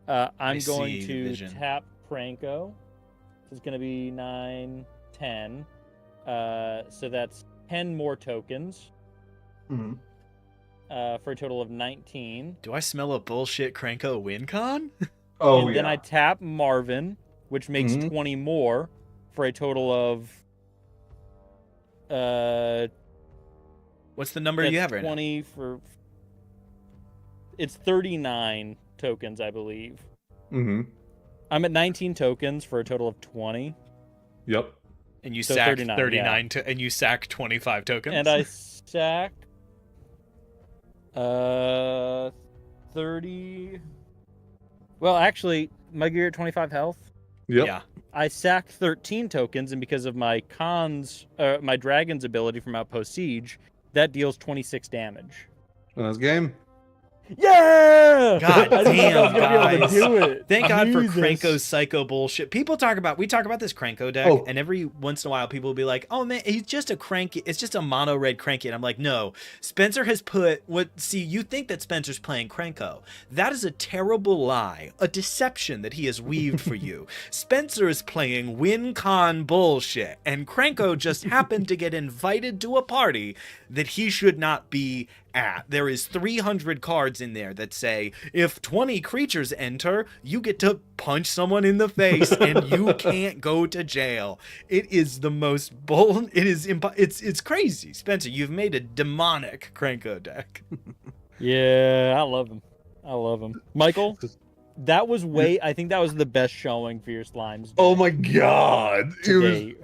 I'm going see the to vision. tap Pranko. It's going to be 9, 10. So that's 10 more tokens Mhm. for a total of 19. Do I smell a bullshit Cranko win con? Oh And yeah. then I tap Marvin, which makes Mhm. 20 more for a total of What's the number you that's have right 20 for it's 39 tokens, I believe. Mm-hmm. I'm at 19 tokens for a total of 20. Yep. now? And you So sack 39, 39 and you sack 25 tokens. And I sack 30. Well, actually, my gear at 25 health. Yep. Yeah. I sacked 13 tokens, and because of my my dragon's ability from Outpost Siege, that deals 26 damage. That's game. Yeah! God I didn't think I was damn, gonna be able guys. to do it. Thank God for Jesus. Cranko's psycho bullshit. We talk about this Cranko deck, Oh. and every once in a while people will be like, "Oh man, he's just a cranky. It's just a mono red cranky." And I'm like, "No, Spencer has put what? See, you think that Spencer's playing Cranko? That is a terrible lie, a deception that he has weaved for you. Spencer is playing WinCon bullshit, and Cranko just happened to get invited to a party that he should not be at. There is 300 cards in there that say if 20 creatures enter, you get to punch someone in the face and you can't go to jail. It is the most it's crazy. Spencer, you've made a demonic Cranko deck. Yeah, I love him. I love him. Michael, that was I think that was the best showing for your slimes. Oh my god. to It was, date.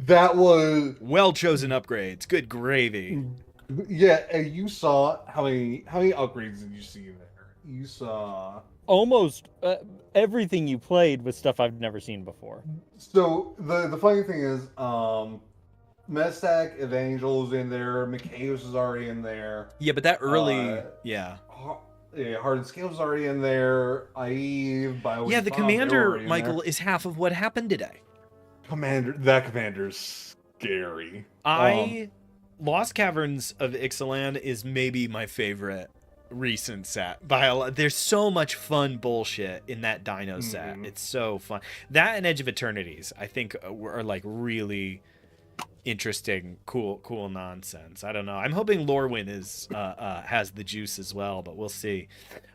that was Well chosen upgrades. Good gravy. yeah, and you saw how many upgrades did you see there? You saw Almost everything you played was stuff I've never seen before. so the funny thing is Mestack Evangel's in there. Mikhail's is already in there. Yeah, but that early, Uh, yeah. Yeah, Hard and Scales already in there. Aive, Bio Yeah, the Bob, they were commander, already in Michael, there. is half of what happened today. That commander's scary. Lost Caverns of Ixalan is maybe my favorite recent set by a lot. There's so much fun bullshit in that Dino set. It's so fun. That and Edge of Eternities, I think, are like really interesting, cool nonsense. I don't know. I'm hoping Lorwyn is has the juice as well, but we'll see.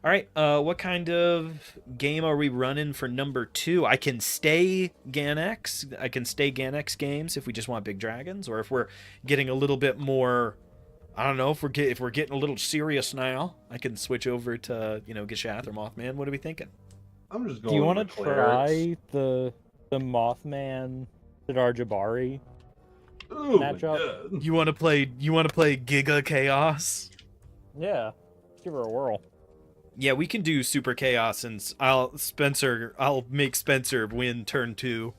All right, what kind of game are we running for number 2? I can stay Ganex. I can stay Ganex games if we just want big dragons, or if we're getting a little bit more. I don't know if we're getting a little serious now. I can switch over to Gishath or Mothman. What are we thinking? I'm just going. Do you want to with clerics. try the Mothman Sidar Jabari Ooh, matchup? yeah. You want to play Giga Chaos? Yeah, give her a whirl. Yeah, we can do Super Chaos, and I'll make Spencer win turn 2.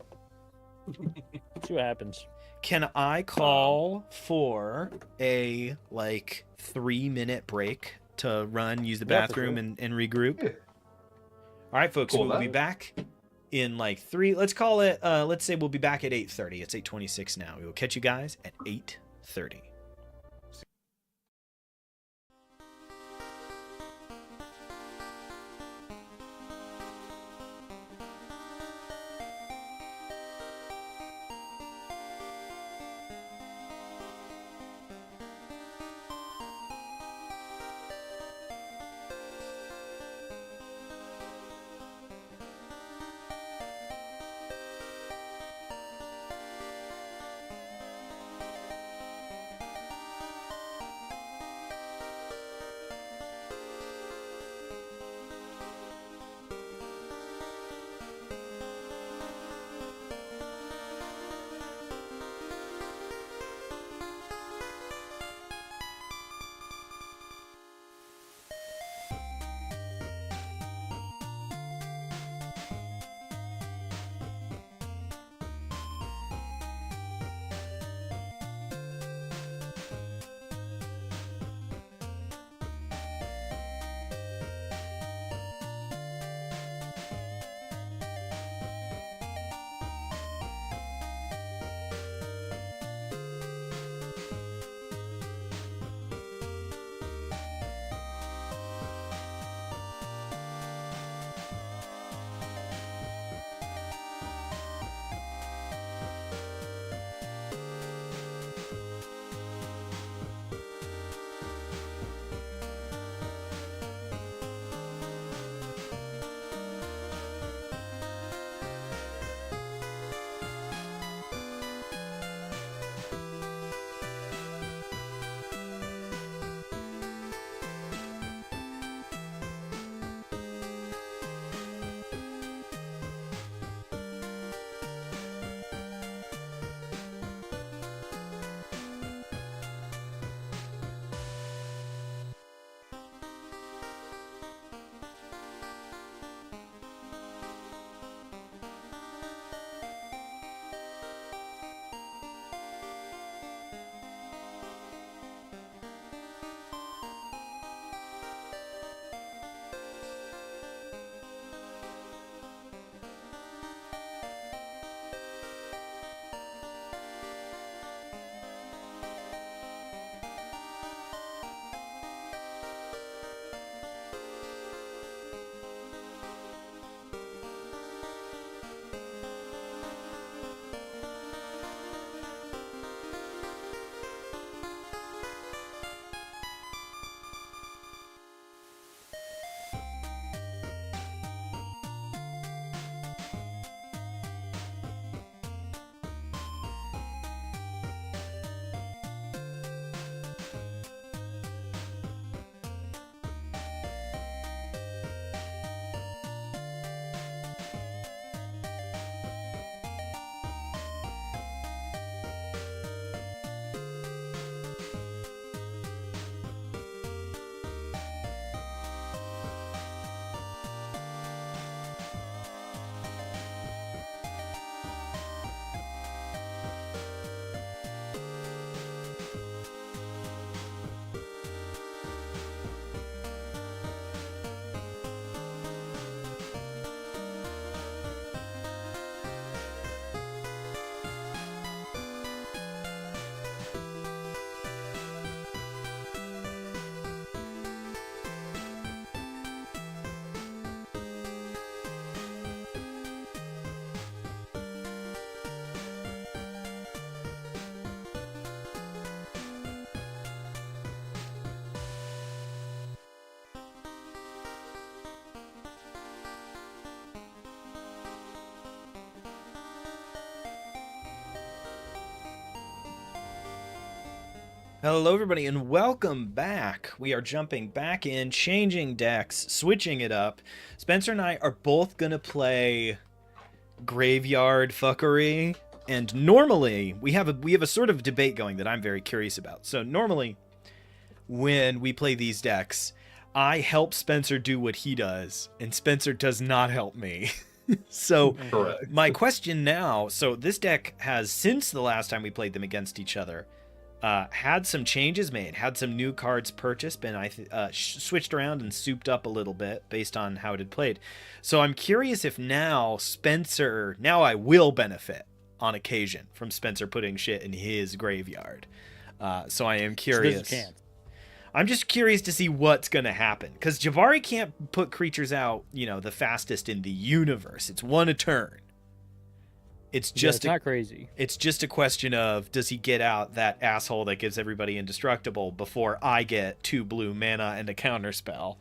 See what happens. Can I call for a 3-minute break to run, use the Yeah, for bathroom, sure. and regroup? Yeah. All right, folks, Cool, we'll be back in 3. Let's call it. Let's say we'll be back at 8:30. It's 8:26 now. We will catch you guys at 8:30. Hello, everybody, and welcome back. We are jumping back in, changing decks, switching it up. Spencer and I are both going to play Graveyard Fuckery, and normally we have a sort of debate going that I'm very curious about. So normally when we play these decks, I help Spencer do what he does, and Spencer does not help me. So Correct. my question now, so this deck has, since the last time we played them against each other, had some changes made, had some new cards purchased, been switched around and souped up a little bit based on how it had played. So I'm curious if now I will benefit on occasion from Spencer putting shit in his graveyard. So I am curious. So there's a chance. I'm just curious to see what's going to happen, because Jabari can't put creatures out, the fastest in the universe. It's one a turn. It's not crazy. It's just a question of, does he get out that asshole that gives everybody indestructible before I get 2 blue mana and a counter spell?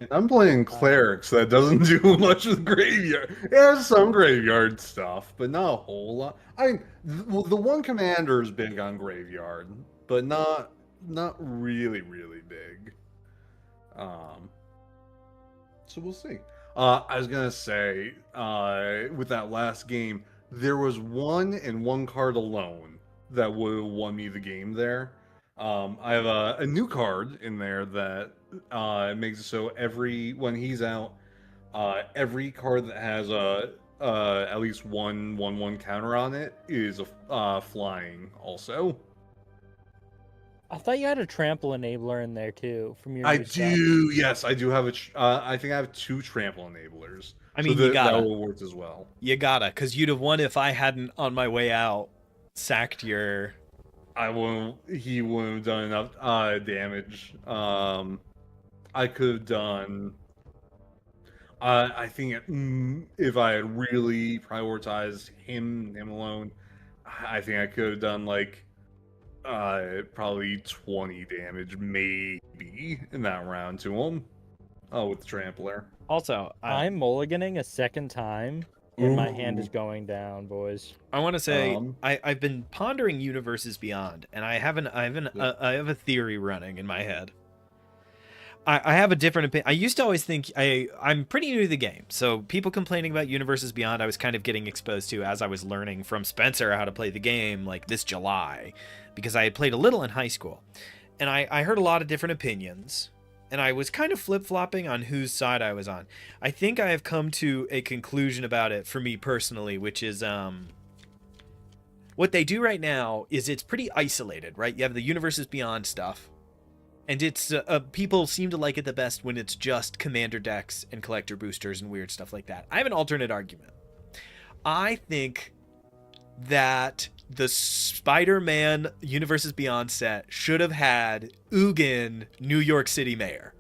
I'm playing clerics that doesn't do much with graveyard. It has some graveyard stuff, but not a whole lot. I mean, the one commander is big on graveyard, but not really big. So we'll see. I was gonna say, with that last game, there was one card alone that would have won me the game there. I have a new card in there that makes it so when he's out, every card that has at least one counter on it is flying also. I thought you had a trample enabler in there too from your. I new stuff. do. Yes, I do have I think I have 2 trample enablers. I mean, so you gotta. That will work as well. You gotta, because you'd have won if I hadn't, on my way out, sacked your... He wouldn't have done enough damage. I could have done... I think if I had really prioritized him alone, I think I could have done, like, probably 20 damage, maybe, in that round to him. With the Trampler. Also, I'm mulliganing a second time, and my hand is going down, boys. I want to say I've been pondering Universes Beyond, and I have a theory running in my head. I have a different opinion. I used to always think I'm pretty new to the game, so people complaining about Universes Beyond, I was kind of getting exposed to as I was learning from Spencer how to play the game, like this July, because I had played a little in high school, and I heard a lot of different opinions. And I was kind of flip-flopping on whose side I was on. I think I have come to a conclusion about it for me personally, which is what they do right now is it's pretty isolated, right? You have the Universes Beyond stuff, and it's people seem to like it the best when it's just commander decks and collector boosters and weird stuff like that. I have an alternate argument. I think that the Spider-Man Universes Beyond set should have had Ugin, New York City Mayor.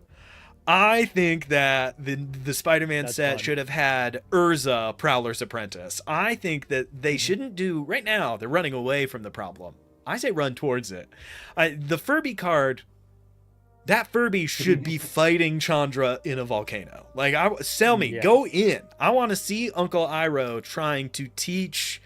I think that the Spider-Man set should have had Urza, Prowler's Apprentice. I think that they shouldn't do... Right now, they're running away from the problem. I say run towards it. The Furby card... That Furby should be fighting Chandra in a volcano. Like, sell me. Yeah. Go in. I want to see Uncle Iroh trying to teach...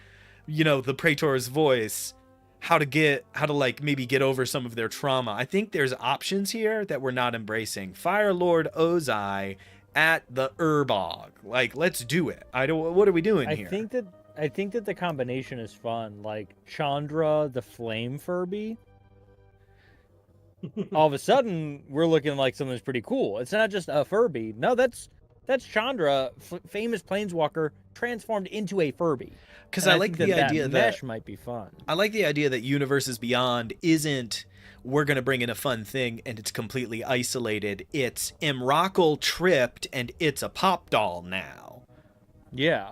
the Praetor's voice, how to like maybe get over some of their trauma. I think there's options here that we're not embracing. Fire Lord Ozai at the Urbog. Like, let's do it. What are we doing here? I think that the combination is fun. Like Chandra, the Flame Furby. All of a sudden, we're looking like something's pretty cool. It's not just a Furby. No, that's Chandra, famous planeswalker, transformed into a Furby. Because I like the idea that mesh might be fun. I like the idea that Universes Beyond isn't we're going to bring in a fun thing and it's completely isolated. It's Emrakul tripped and it's a pop doll now. Yeah.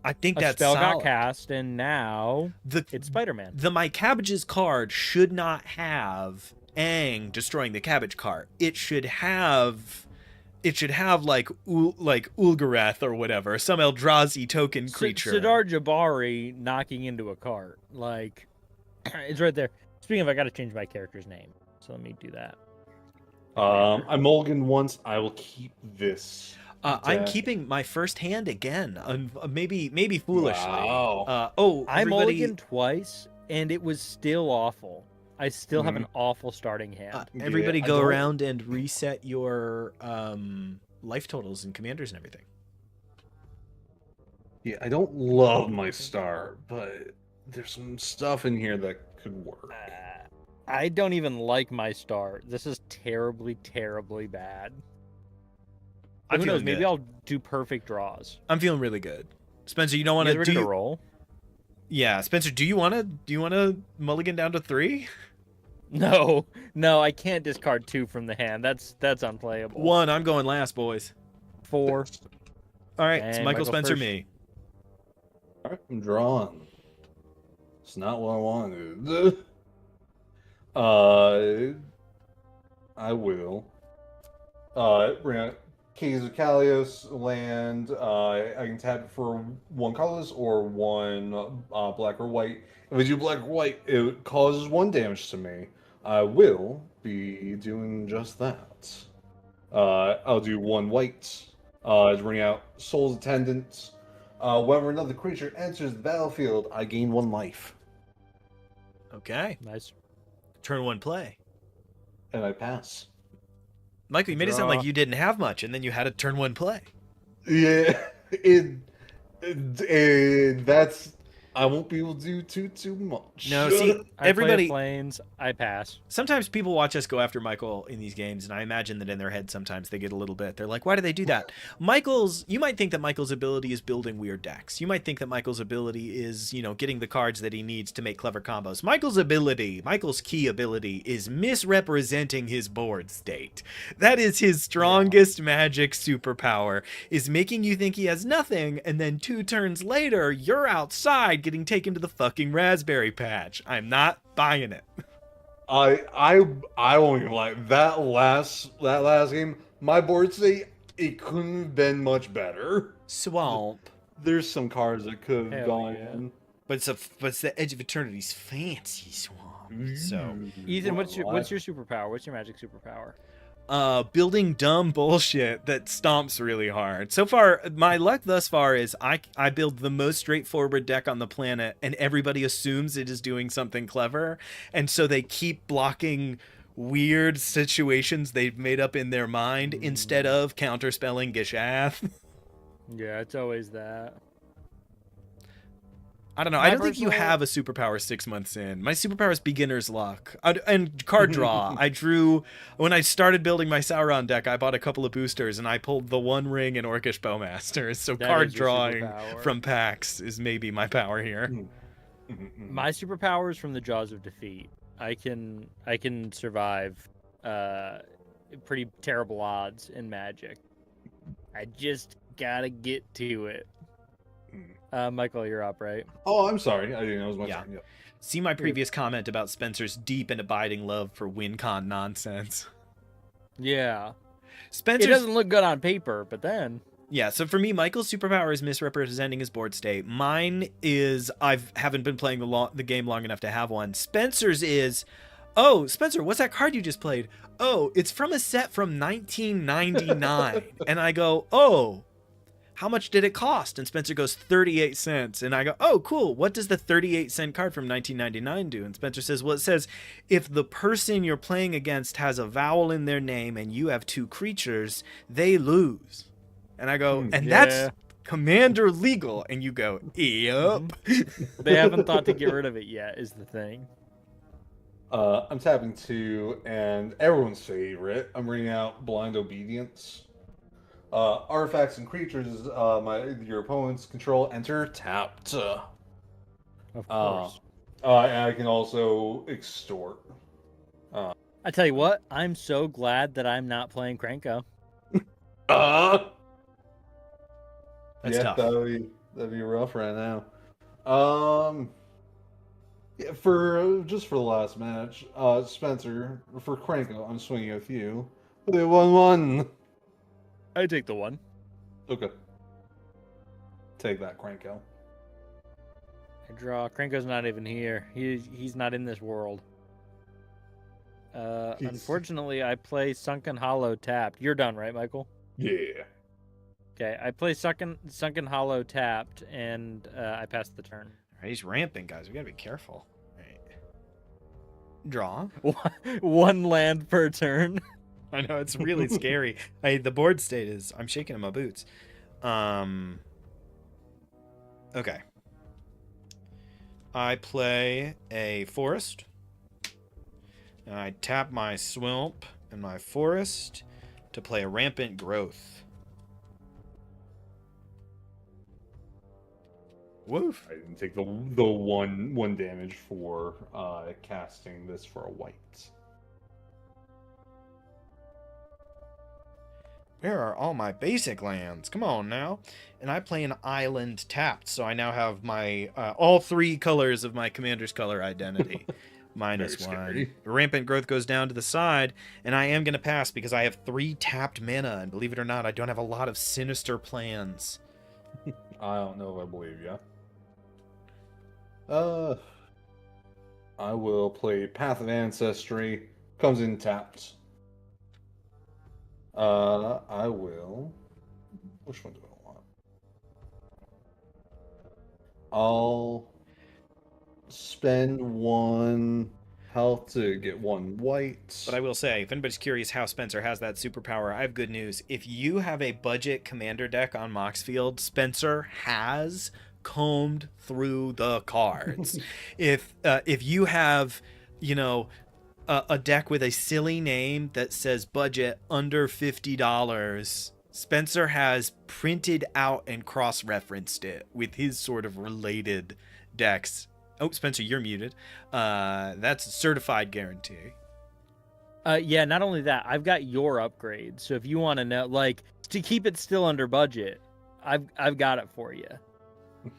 I think a that's spell solid. got cast and now it's Spider-Man. The My Cabbages card should not have Aang destroying the cabbage cart. It should have like Ulgareth or whatever, some Eldrazi token creature. Sidar Jabari knocking into a cart. Like, it's right there. Speaking of, I got to change my character's name. So let me do that. I mulliganed once. I will keep this. I'm keeping my first hand again. Maybe foolishly. Wow. I mulliganed twice, and it was still awful. I still have an awful starting hand. Everybody Yeah, I go don't- around and reset your life totals and commanders and everything. Yeah, I don't love my star, but there's some stuff in here that could work. I don't even like my start. This is terribly, terribly bad. I'm Who knows? feeling Maybe good. I'll do perfect draws. I'm feeling really good. Spencer, you don't want You to guys do ready to you, roll? Yeah, Spencer, do you want to mulligan down to 3? No, no, I can't discard 2 from the hand. That's unplayable. 1, I'm going last, boys. 4. All right, it's And Michael Michael Spencer, first. me. All right, I'm drawn. It's not what I wanted. I will. Bring out Keys of Kalios land. I can tap it for 1 colorless or 1 black or white. If I do black or white, it causes 1 damage to me. I will be doing just that. I'll do 1 white. To bring out Soul's Attendant. Whenever another creature enters the battlefield, I gain 1 life. Okay. Nice. Turn 1 play. And I pass. Michael, you made it sound Draw. like you didn't have much, and then you had a turn 1 play. Yeah, that's I won't be able to do too much. No, see, I everybody. play planes. I pass. Sometimes people watch us go after Michael in these games, and I imagine that in their head sometimes they get a little bit. They're like, why do they do that? You might think that Michael's ability is building weird decks. You might think that Michael's ability is, getting the cards that he needs to make clever combos. Michael's key ability is misrepresenting his board state. That is his strongest magic superpower, is making you think he has nothing, and then 2 turns later, you're outside getting taken to the fucking raspberry patch. I'm not buying it. I won't even lie. That last game, my board state, it couldn't have been much better. Swamp. There's some cards that could have Hell gone yeah. in. But it's the Edge of Eternity's fancy swamp. So, Ethan, what's your superpower? What's your magic superpower? building dumb bullshit that stomps really hard. So far, my luck thus far is I build the most straightforward deck on the planet, and everybody assumes it is doing something clever, and so they keep blocking weird situations they've made up in their mind instead of counterspelling Gishath. Yeah, it's always that. I don't know. My I don't think you personal- have a superpower 6 months in. My superpower is beginner's luck. And card draw. I drew, when I started building my Sauron deck, I bought a couple of boosters and I pulled the One Ring and Orcish Bowmasters. So That card is your drawing superpower. from packs is maybe my power here. My superpower is from the jaws of defeat. I can survive pretty terrible odds in Magic. I just gotta get to it. Michael, you're up, right? Oh, I'm sorry. I didn't know it was my Yeah. turn. Yep. See my previous comment about Spencer's deep and abiding love for WinCon nonsense. Yeah. It Spencer's doesn't look good on paper, but then Yeah, so for me, Michael's superpower is misrepresenting his board state. Mine is haven't been playing the game long enough to have one. Spencer's is, oh, Spencer, what's that card you just played? Oh, it's from a set from 1999. And I go, oh, how much did it cost? And Spencer goes, 38 cents. And I go, oh, cool. What does the 38-cent card from 1999 do? And Spencer says, well, it says, if the person you're playing against has a vowel in their name and you have 2 creatures, they lose. And I go, and Yeah. that's commander legal. And you go, yep. they haven't thought to get rid of it yet, is the thing. I'm tapping 2, and everyone's favorite. I'm reading out Blind Obedience. Artifacts and creatures your opponents control enter tapped. Of course. And I can also extort. I tell you what, I'm so glad that I'm not playing Krenko. That's yeah, tough. that'd be rough right now. Yeah, for the last match, Spencer, for Krenko, I'm swinging with you. They 1-1. I take the 1. Okay. Take that, Krenko. I draw. Krenko's not even here. He's not in this world. Unfortunately, I play Sunken Hollow tapped. You're done, right, Michael? Yeah. Okay, I play Sunken Hollow tapped, and I pass the turn. He's ramping, guys. We gotta be careful. Draw. One land per turn. I know, it's really scary. The board state is, I'm shaking in my boots. Okay. I play a forest. And I tap my swamp and my forest to play a rampant growth. Woof. I didn't take the one damage for casting this for a white. Where are all my basic lands? Come on now. And I play an island tapped, so I now have my all three colors of my commander's color identity. Minus Very one. scary. Rampant growth goes down to the side, and I am going to pass because I have 3 tapped mana, and believe it or not, I don't have a lot of sinister plans. I don't know if I believe you. I will play Path of Ancestry. Comes in tapped. I will. Which one do I want? I'll spend 1 health to get 1 white. But I will say, if anybody's curious how Spencer has that superpower, I have good news. If you have a budget commander deck on Moxfield, Spencer has combed through the cards. If you have, a deck with a silly name that says budget under $50, Spencer has printed out and cross-referenced it with his sort of related decks. Oh, Spencer, you're muted. That's a certified guarantee. Yeah, not only that, I've got your upgrade. So if you want to know, like, to keep it still under budget, I've got it for you.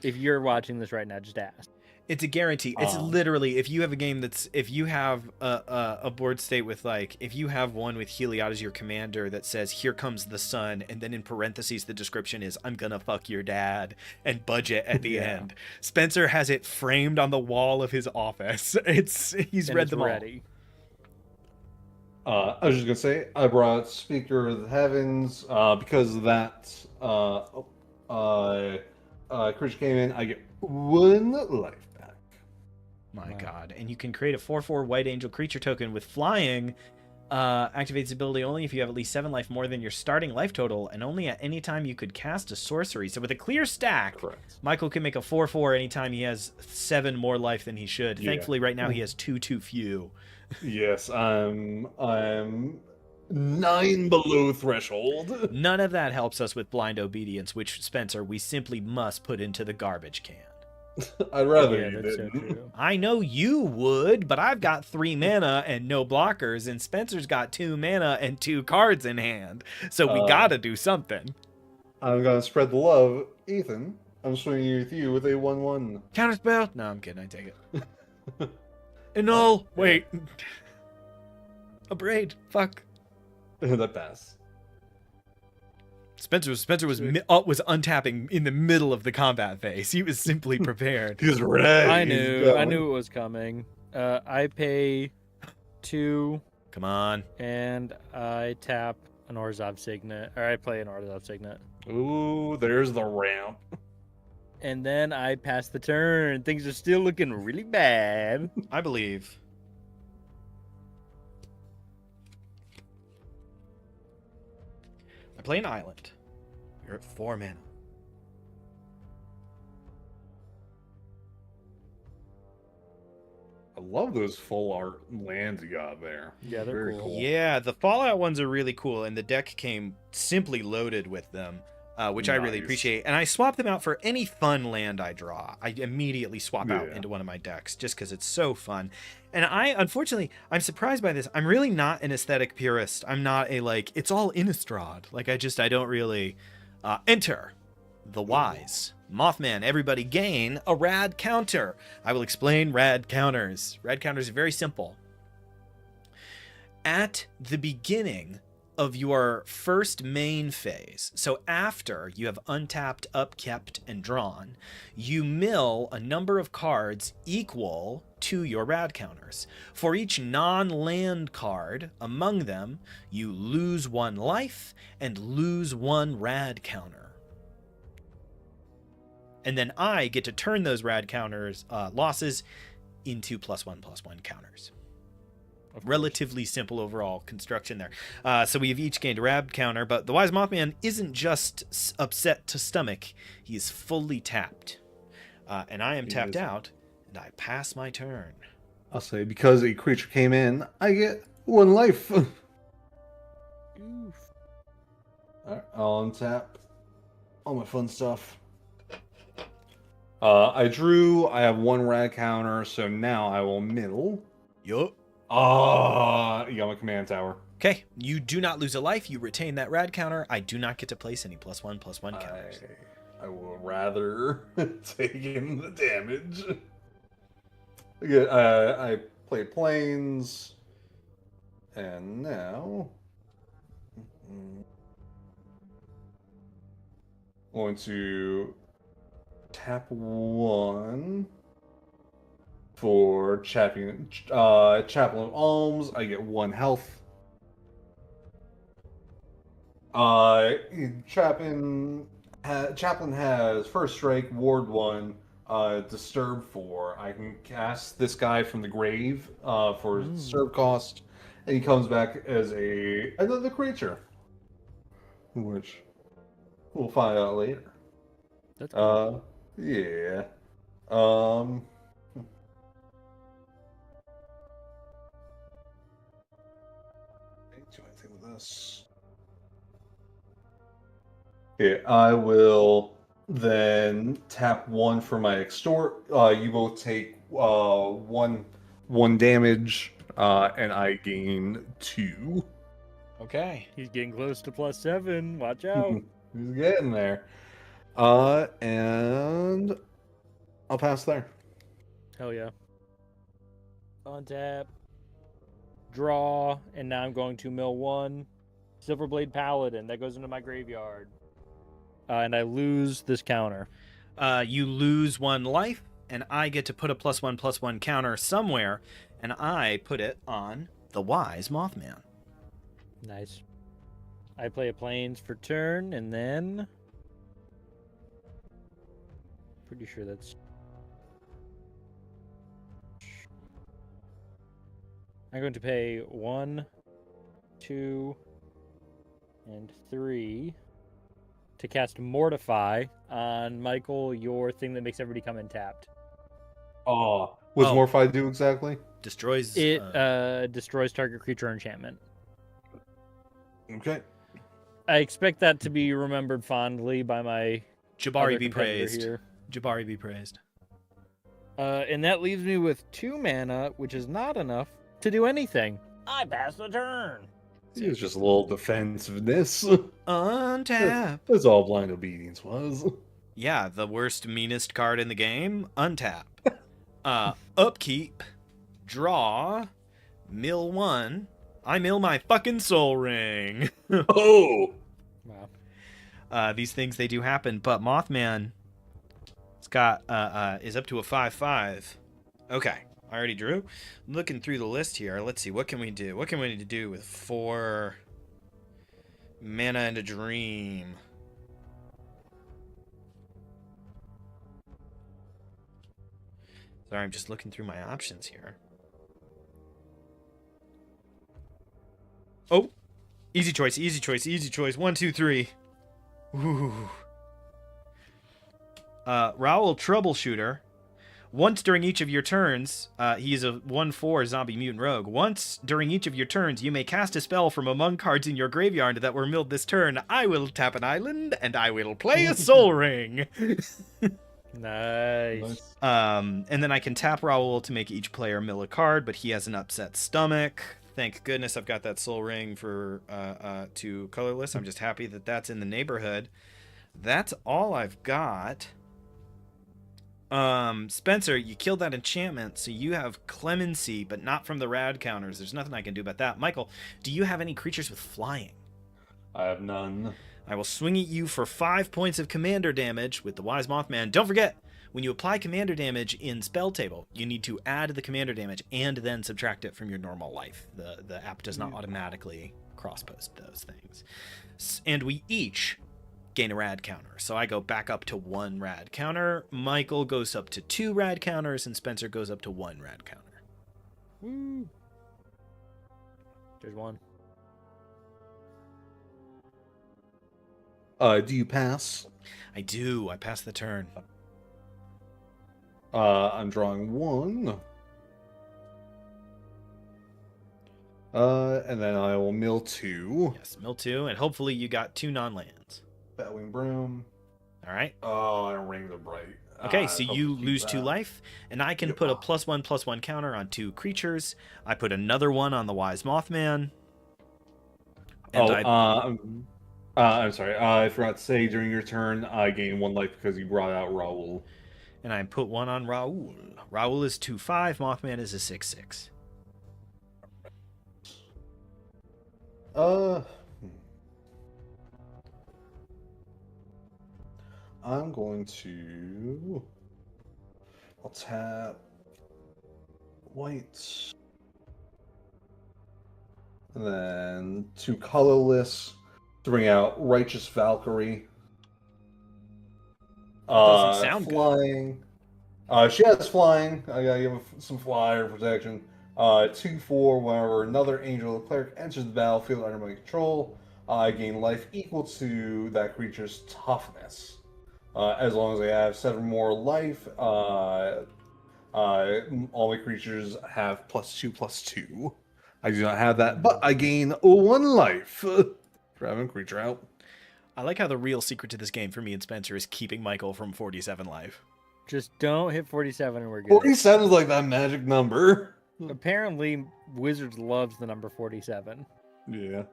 If you're watching this right now, just ask. It's a guarantee. It's literally, if you have a game if you have a board state with, like, if you have one with Heliod as your commander that says, here comes the sun, and then in parentheses the description is, I'm gonna fuck your dad, and budget at the end. Spencer has it framed on the wall of his office. He's read them ready. I was just gonna say, I brought Speaker of the Heavens, because of that, creature came in, I get 1 life back. My God. And you can create a 4/4 White Angel creature token with flying. Activates ability only if you have at least 7 life more than your starting life total, and only at any time you could cast a sorcery. So with a clear stack, Correct. Michael can make a 4/4 anytime he has 7 more life than he should. Yeah. Thankfully, right now he has 2 too few. Yes, I'm 9 below threshold. None of that helps us with blind obedience, which, Spencer, we simply must put into the garbage can. I'd rather Yeah, you that's so didn't. true. I know you would, but I've got 3 mana and no blockers, and Spencer's got 2 mana and 2 cards in hand. So we gotta do something. I'm gonna spread the love. Ethan, I'm swinging with you with a 1/1. Counterspell? No, I'm kidding. I take it. Annul. Wait. A braid. Fuck. That pass. Spencer was untapping in the middle of the combat phase. He was simply prepared. He's ready. I knew it was coming. I pay 2. Come on. And I tap an Orzhov Signet, or I play an Orzhov Signet. Ooh, there's the ramp. And then I pass the turn. Things are still looking really bad. I believe. I play an island. You're at 4 mana. I love those full art lands you got there. Yeah, they're Very cool. Yeah, the Fallout ones are really cool, and the deck came simply loaded with them, which I really Nice. appreciate. And I swap them out for any fun land I draw. I immediately swap out Yeah. into one of my decks just because it's so fun. And unfortunately, I'm surprised by this. I'm really not an aesthetic purist. I'm not it's all Innistrad. I don't really enter the wise. Mothman, everybody gain a rad counter. I will explain rad counters. Rad counters are very simple. At the beginning of your first main phase, so after you have untapped, upkept, and drawn, you mill a number of cards equal to your rad counters. For each non-land card among them, you lose 1 life and lose 1 rad counter. And then I get to turn those rad counters losses into +1/+1 counters. Of course. Relatively simple overall construction there. So we have each gained a rad counter, but the Wise Mothman isn't just upset to stomach. He is fully tapped. And I am tapped out, and I pass my turn. I'll say, because a creature came in, I get 1 life. Oof. Alright, I'll untap all my fun stuff. I drew, I have 1 rad counter, so now I will mill. Yup. You got my command tower. Okay, you do not lose a life. You retain that rad counter. I do not get to place any +1/+1 counters. I will rather take in the damage. Again, I play planes, and now going to tap 1 for Chaplain of Alms. I get 1 health. Chaplain has First Strike, Ward 1, Disturb 4. I can cast this guy from the grave for disturb cost, and he comes back as another creature, which we'll find out later. That's cool. Yeah. Do anything with this? Yeah, I will then tap 1 for my extort. You both take one damage, and I gain 2. Okay. He's getting close to +7. Watch out. He's getting there. And I'll pass there. Hell yeah. Untap. Draw. And now I'm going to mill 1. Silverblade Paladin. That goes into my graveyard. And I lose this counter. You lose 1 life, and I get to put a +1/+1 counter somewhere, and I put it on the Wise Mothman. Nice. I play a plains for turn, and then... Pretty sure that's... I'm going to pay 1, 2, and 3 to cast Mortify on Michael, your thing that makes everybody come in tapped. What does Mortify do exactly? Destroys... It destroys target creature or enchantment. Okay. I expect that to be remembered fondly by my Jabari other be competitor praised. here. Jabari be praised. And that leaves me with 2 mana, which is not enough to do anything. I pass the turn. It was just a little defensiveness. Untap. That's all Blind Obedience was. Yeah, the worst, meanest card in the game. Untap. Upkeep. Draw. Mill 1. I mill my fucking Soul Ring. Oh! Wow. These things, they do happen, but Mothman... It's got is up to a 5/5. Okay, I already drew. I'm looking through the list here. Let's see, what can we do? What can we do with 4 mana and a dream? Sorry, I'm just looking through my options here. Oh, easy choice, easy choice, easy choice. 1, 2, 3. Ooh. Raoul Troubleshooter. Once during each of your turns, he is a 1/4 zombie mutant rogue. Once during each of your turns, you may cast a spell from among cards in your graveyard that were milled this turn. I will tap an island, and I will play a Soul Ring. Nice. And then I can tap Raoul to make each player mill a card, but he has an upset stomach. Thank goodness I've got that Soul Ring for 2 colorless. I'm just happy that that's in the neighborhood. That's all I've got. Spencer, you killed that enchantment, so you have Clemency, but not from the rad counters. There's nothing I can do about that. Michael, do you have any creatures with flying? I have none. I will swing at you for 5 points of commander damage with the Wise Mothman. Don't forget, when you apply commander damage in Spell Table, you need to add the commander damage and then subtract it from your normal life. The app does not automatically cross-post those things. And we each gain a rad counter. So I go back up to 1 rad counter. Michael goes up to 2 rad counters, and Spencer goes up to 1 rad counter. Woo. There's one. Do you pass? I do. I pass the turn. I'm drawing one. And then I will mill 2. Yes, mill 2, and hopefully you got 2 non-lands. Batwing Broom. All right. Oh, and Ring the Bright. Okay, so hope you to keep lose 2 that. life, and I can Yep. put a +1/+1 counter on 2 creatures. I put another one on the Wise Mothman. And I'm sorry. I forgot to say during your turn, I gain 1 life because you brought out Raoul. And I put one on Raoul. Raoul is 2/5, Mothman is a 6/6. I'm going to. I'll tap white. And then 2 colorless to bring out Righteous Valkyrie. Doesn't sound good. Flying. She has flying. I gotta give her some flyer protection. 2/4. Whenever another angel or cleric enters the battlefield under my control, I gain life equal to that creature's toughness. As long as I have 7 more life, all my creatures have +2/+2. I do not have that, but I gain 1 life for having a creature out. I like how the real secret to this game for me and Spencer is keeping Michael from 47 life. Just don't hit 47 and we're good. 47 is like that magic number. Apparently, Wizards loves the number 47. Yeah.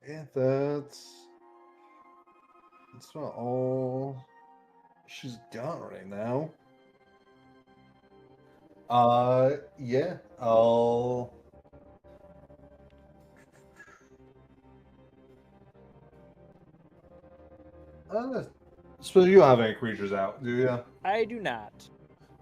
Yeah, that's not all she's got right now. Yeah, I'll. So you don't have any creatures out, do you? I do not.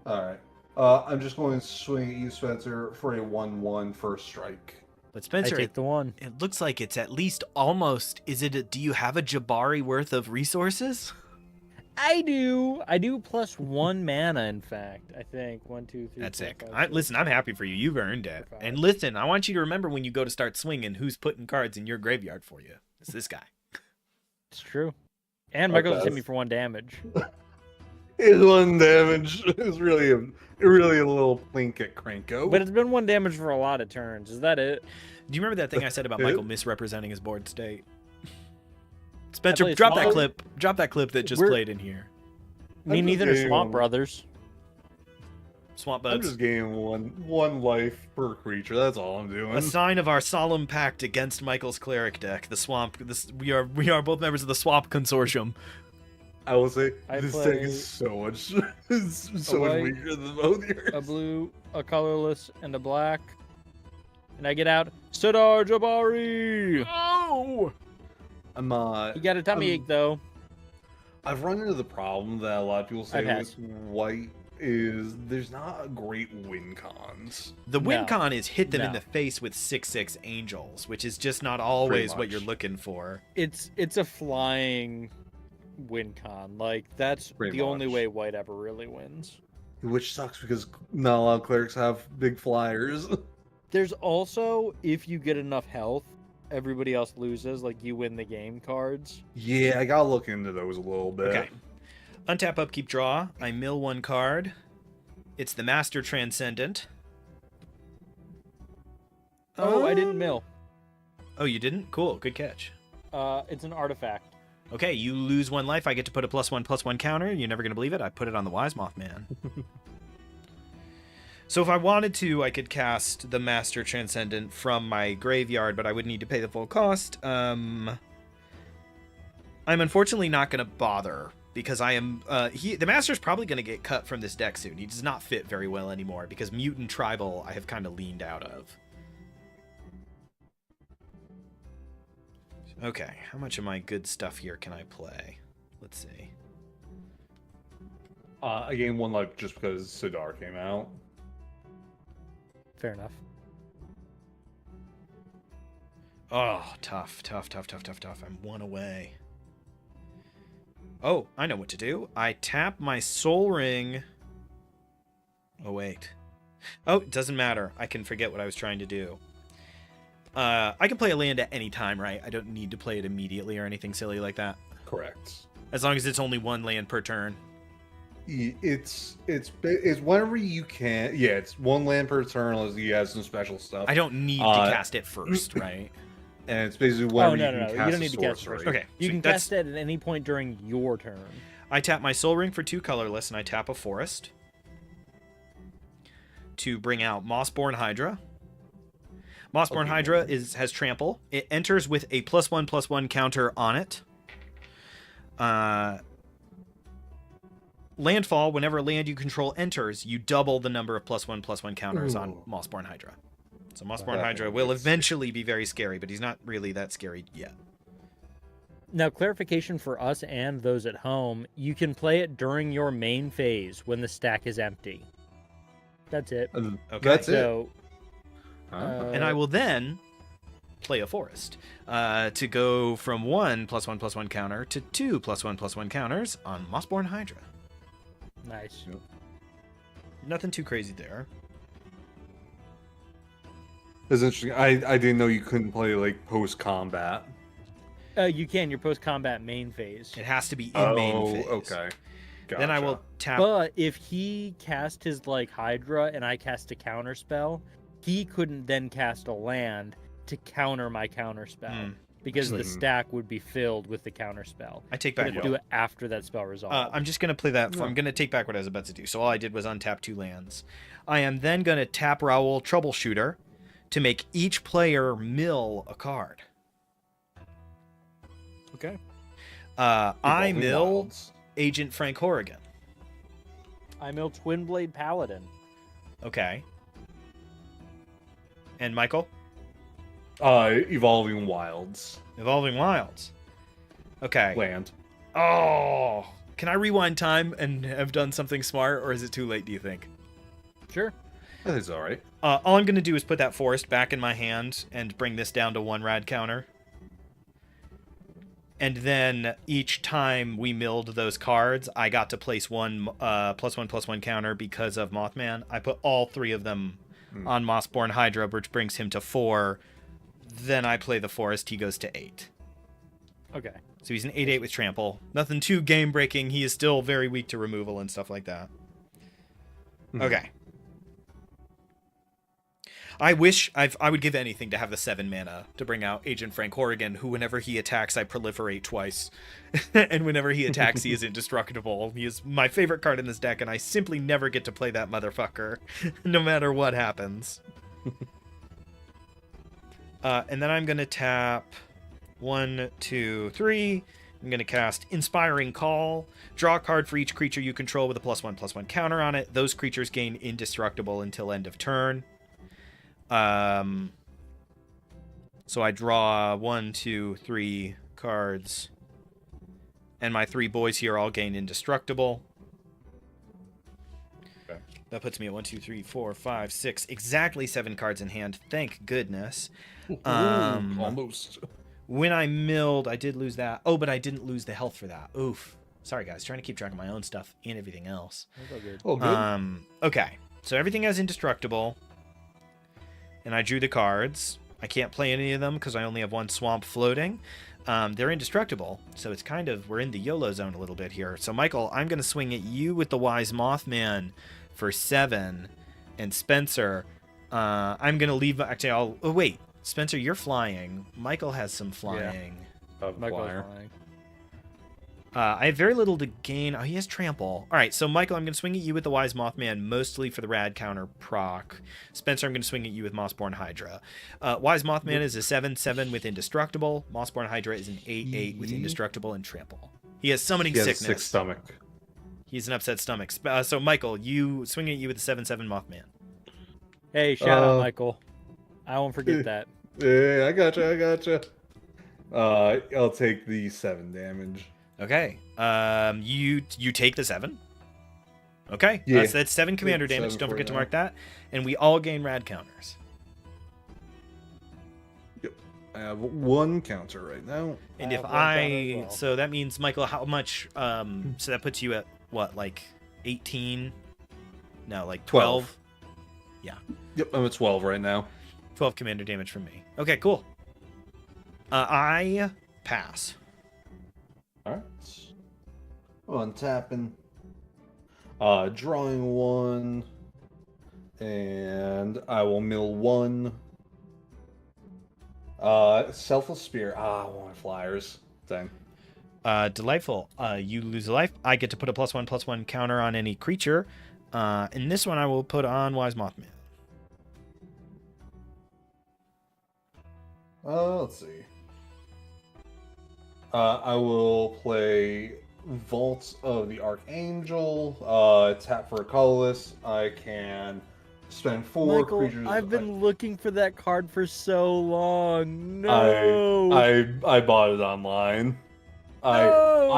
Alright. I'm just going to swing at you, Spencer, for a 1/1 first strike. But I Spencer, take the one. it looks like it's at least almost. Do you have a Jabari worth of resources? I do. I do +1 mana, in fact. I think 1, 2, 3. That's 4, sick. 5, 6. Listen, I'm happy for you. You've earned it. Five. And listen, I want you to remember when you go to start swinging, who's putting cards in your graveyard for you. It's this guy. It's true. And Michael just hit Okay. me for 1 damage. It's 1 damage. It's really a little plink at Cranko. But it's been 1 damage for a lot of turns. Is that it? Do you remember that thing I said about Who? Michael misrepresenting his board state? Spencer, play drop that Swamp. clip. Drop that clip that just We're- played in here. Me I'm neither just are getting Swamp one- Brothers. Swamp I'm Buds. just gaining one life per creature. That's all I'm doing. A sign of our solemn pact against Michael's cleric deck. The Swamp. We are both members of the Swamp Consortium. I will say I this play deck is so much so much white, weaker than both yours. A blue, a colorless, and a black. And I get out Sidar Jabari! Oh! I'm You got a tummy ache, though. I've run into the problem that a lot of people say I've had. with white is there's not great win cons. The win No. con is hit them in No. the face with 6/6 angels, which is just not always what much. you're looking for. It's a flying win con. Like, that's Pretty the only much. way white ever really wins. Which sucks because not a lot of clerics have big flyers. There's also, if you get enough health, everybody else loses. Like, you win the game cards. Yeah, I gotta look into those a little bit. Okay. Untap, upkeep, draw. I mill 1 card. It's the Master Transcendent. Oh, I didn't mill. Oh, you didn't? Cool. Good catch. It's an artifact. Okay, you lose 1 life. I get to put a +1/+1 counter. You're never going to believe it. I put it on the Wise Mothman. So if I wanted to, I could cast the Master Transcendent from my graveyard, but I would need to pay the full cost. I'm unfortunately not going to bother because I am... the Master's probably going to get cut from this deck soon. He does not fit very well anymore because Mutant Tribal I have kind of leaned out of. Okay, how much of my good stuff here can I play? Let's see. I gained 1 life just because Sidar came out. Fair enough. Oh, tough. I'm 1 away. Oh, I know what to do. I tap my Soul Ring. Oh, wait. Oh, it doesn't matter. I can forget what I was trying to do. I can play a land at any time, right? I don't need to play it immediately or anything silly like that. Correct. As long as it's only one land per turn. It's whenever you can. Yeah, it's one land per turn unless you have some special stuff. I don't need to cast it first, right? And it's basically whenever no, you can you cast don't need to cast it sorcery. first. Okay, You so can cast it at any point during your turn. I tap my Soul Ring for 2 colorless, and I tap a forest to bring out Mossborn Hydra. Mossborn Hydra has trample. It enters with a +1/+1 counter on it. Landfall, whenever a land you control enters, you double the number of +1/+1 counters on Mossborn Hydra. So Mossborn Hydra will eventually be very scary, but he's not really that scary yet. Now, clarification for us and those at home, you can play it during your main phase when the stack is empty. That's it. Okay. That's it. So, And I will then play a forest to go from 1 +1/+1 counter to 2 +1/+1 counters on Mossborn Hydra. Nice. Yep. Nothing too crazy there. It's interesting. I didn't know you couldn't play like post combat. You can, your post-combat main phase. It has to be in main phase. Okay. Gotcha. Then I will tap. But if he cast his, like, Hydra and I cast a counter spell, he couldn't then cast a land to counter my counter spell. Because the stack would be filled with the counter spell. I take But back. if do it after that spell resolves. I'm just going to play that. I'm going to take back what I was about to do. So all I did was untap 2 lands. I am then going to tap Raoul Troubleshooter to make each player mill a card. Okay. I mill Wilds. Agent Frank Horrigan. I mill Twin Blade Paladin. Okay. And Michael? Evolving Wilds. Evolving Wilds. Okay. Land. Oh, can I rewind time and have done something smart, or is it too late, do you think? Sure. I think it's alright. All I'm going to do is put that forest back in my hand and bring this down to 1 rad counter. And then each time we milled those cards, I got to place 1 +1/+1 counter because of Mothman. I put all 3 of them on Mossborn Hydra, which brings him to 4. Then I play the forest, he goes to 8. Okay. So he's an 8/8 with trample. Nothing too game breaking. He is still very weak to removal and stuff like that. Okay. I wish I would give anything to have the 7 mana to bring out Agent Frank Horrigan, who whenever he attacks, I proliferate twice. And whenever he attacks, he is indestructible. He is my favorite card in this deck, and I simply never get to play that motherfucker, no matter what happens. And then I'm going to tap 1, 2, 3. I'm going to cast Inspiring Call. Draw a card for each creature you control with a +1/+1 counter on it. Those creatures gain indestructible until end of turn. So I draw 1, 2, 3 cards. And my 3 boys here all gain indestructible. Okay. That puts me at 1, 2, 3, 4, 5, 6. Exactly 7 cards in hand. Thank goodness. Almost. When I milled, I did lose that. Oh, but I didn't lose the health for that. Oof. Sorry, guys. Trying to keep track of my own stuff and everything else. Oh, good. Okay. So everything has indestructible. And I drew the cards. I can't play any of them because I only have 1 swamp floating. They're indestructible. So it's kind of, we're in the YOLO zone a little bit here. So, Michael, I'm going to swing at you with the Wise Mothman for 7. And Spencer, I'm going to leave, actually, oh, wait. Spencer, you're flying. Michael has some flying. Michael's flying. I have very little to gain. Oh, he has trample. All right, so Michael, I'm going to swing at you with the Wise Mothman, mostly for the rad counter proc. Spencer, I'm going to swing at you with Mossborn Hydra. Wise Mothman is a 7/7 with indestructible. Mossborn Hydra is an 8/8 with indestructible and trample. He has summoning He has sickness. a 6 stomach. He's an upset stomach. So Michael, you swing at you with the 7/7 Mothman. Hey, shout out, Michael. I won't forget that. Yeah, I gotcha. I'll take the 7 damage. Okay. You take the 7. Okay. Yeah. So that's 7 commander damage. 7 Don't for forget to now. mark that. And we all gain rad counters. Yep. I have 1 counter right now. And I if have 1 counter as well. so that means, Michael, how much, so that puts you at what, like 18? No, like 12? Yeah. Yep, I'm at 12 right now. 12 commander damage from me. Okay, cool. I pass. All right. Untapping. Drawing 1. And I will mill 1. Selfless Spear. I want my flyers. Dang. Delightful. You lose a life. I get to put a +1/+1 counter on any creature. And this one I will put on Wise Mothman. Let's see. I will play Vault of the Archangel. Tap for a colorless. I can spend 4 Michael, creatures. I've been looking for that card for so long. No. I bought it online. No!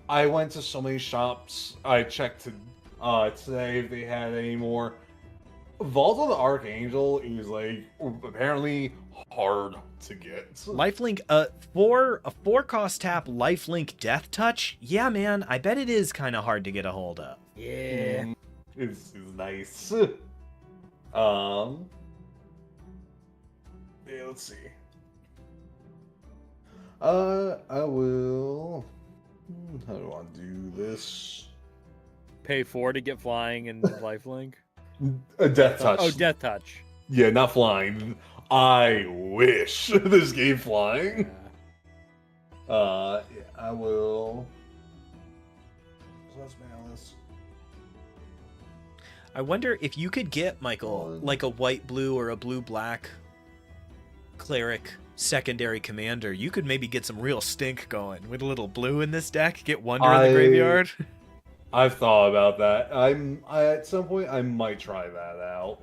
I went to so many shops. I checked today if they had any more. Vault of the Archangel is like apparently hard to get. Lifelink, for a 4-cost tap, Lifelink Death Touch. Yeah, man, I bet it is kind of hard to get a hold of. Yeah. It's nice. Yeah, let's see. I will. How do I do this? Pay 4 to get flying and lifelink. A Death Touch. Oh, Death Touch. Yeah, not flying. I wish this game flying. Yeah, I will. So that's Malice. I wonder if you could get, Michael, like a white-blue or a blue-black cleric secondary commander. You could maybe get some real stink going with a little blue in this deck. Get Wonder in the graveyard. I've thought about that. At some point I might try that out.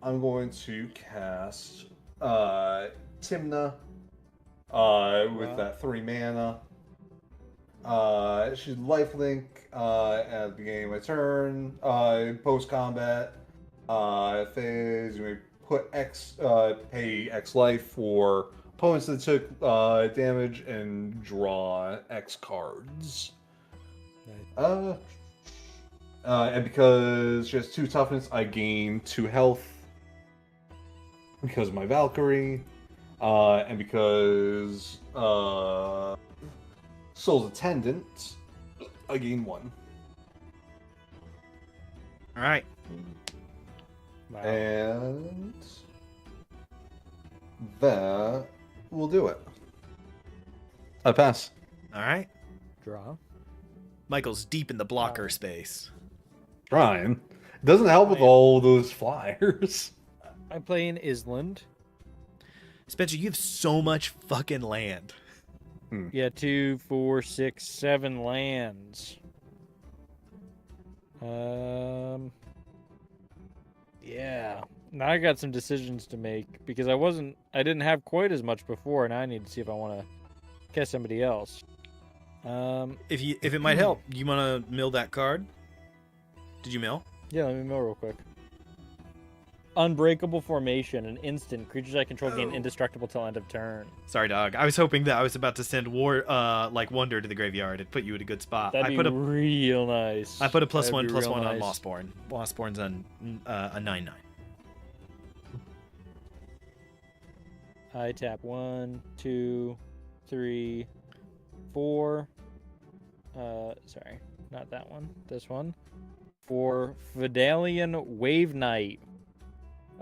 I'm going to cast Timna with that 3 mana. She's lifelink at the beginning of my turn. Post combat phase, you may put pay X life for opponents that took damage and draw X cards. And because she has 2 toughness, I gain 2 health because of my Valkyrie, and because Soul's Attendant, I gain 1. All right. Wow. And that will do it. I pass. All right. Draw. Michael's deep in the blocker space. Trying. Doesn't help with all those flyers. I play in Island. Spencer, you have so much fucking land. Yeah, 2, 4, 6, 7 lands. Yeah. Now I got some decisions to make because I didn't have quite as much before, and I need to see if I want to cast somebody else. If it might help, you want to mill that card? Did you mill? Yeah, let me mill real quick. Unbreakable Formation, an instant. Creatures I control gain indestructible till end of turn. Sorry, dog. I was hoping that I was about to send Wonder to the graveyard and put you in a good spot. That'd be real nice. I put a +1/+1 nice. on Mossborn. Mossborn's on a 9/9. I tap 1, 2, 3, 4. Sorry, not that one. This one. For Fidalian Wave Knight.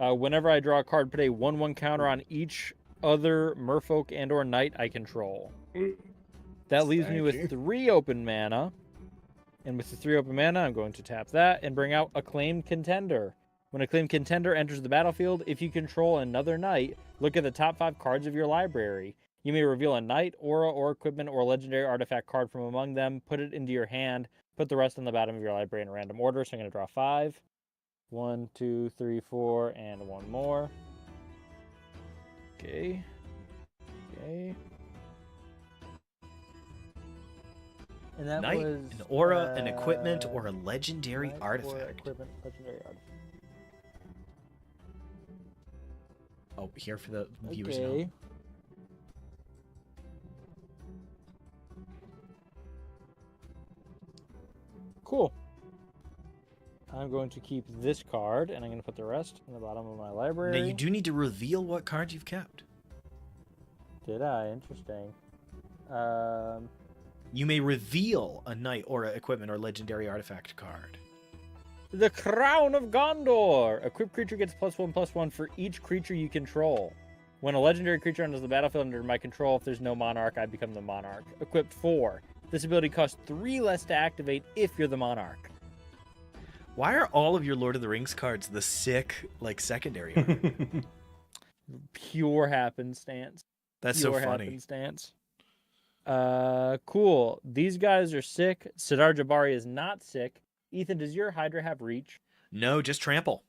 Whenever I draw a card, put a 1/1 counter on each other merfolk and or knight I control. That leaves me with 3 open mana. And with the 3 open mana, I'm going to tap that and bring out Acclaimed Contender. When Acclaimed Contender enters the battlefield, if you control another knight, look at the top 5 cards of your library. You may reveal a knight, aura, or equipment, or legendary artifact card from among them, put it into your hand, put the rest on the bottom of your library in a random order. So I'm going to draw 5. 1, 2, 3, 4, and 1 more. Okay. Okay. And that Knight, was an aura, an equipment, or a legendary knight, artifact. aura, equipment, legendary artifact. Oh, here for the viewers Okay. now. Cool. I'm going to keep this card, and I'm going to put the rest in the bottom of my library. Now, you do need to reveal what cards you've kept. Did I? Interesting. You may reveal a knight or a equipment or legendary artifact card. The Crown of Gondor! Equipped creature gets +1/+1 for each creature you control. When a legendary creature enters the battlefield under my control, if there's no monarch, I become the monarch. Equipped 4. This ability costs 3 less to activate if you're the monarch. Why are all of your Lord of the Rings cards the sick, like, secondary art? Pure happenstance. That's Pure so funny. Happenstance. Cool. These guys are sick. Sidar Jabari is not sick. Ethan, does your Hydra have reach? No, just trample.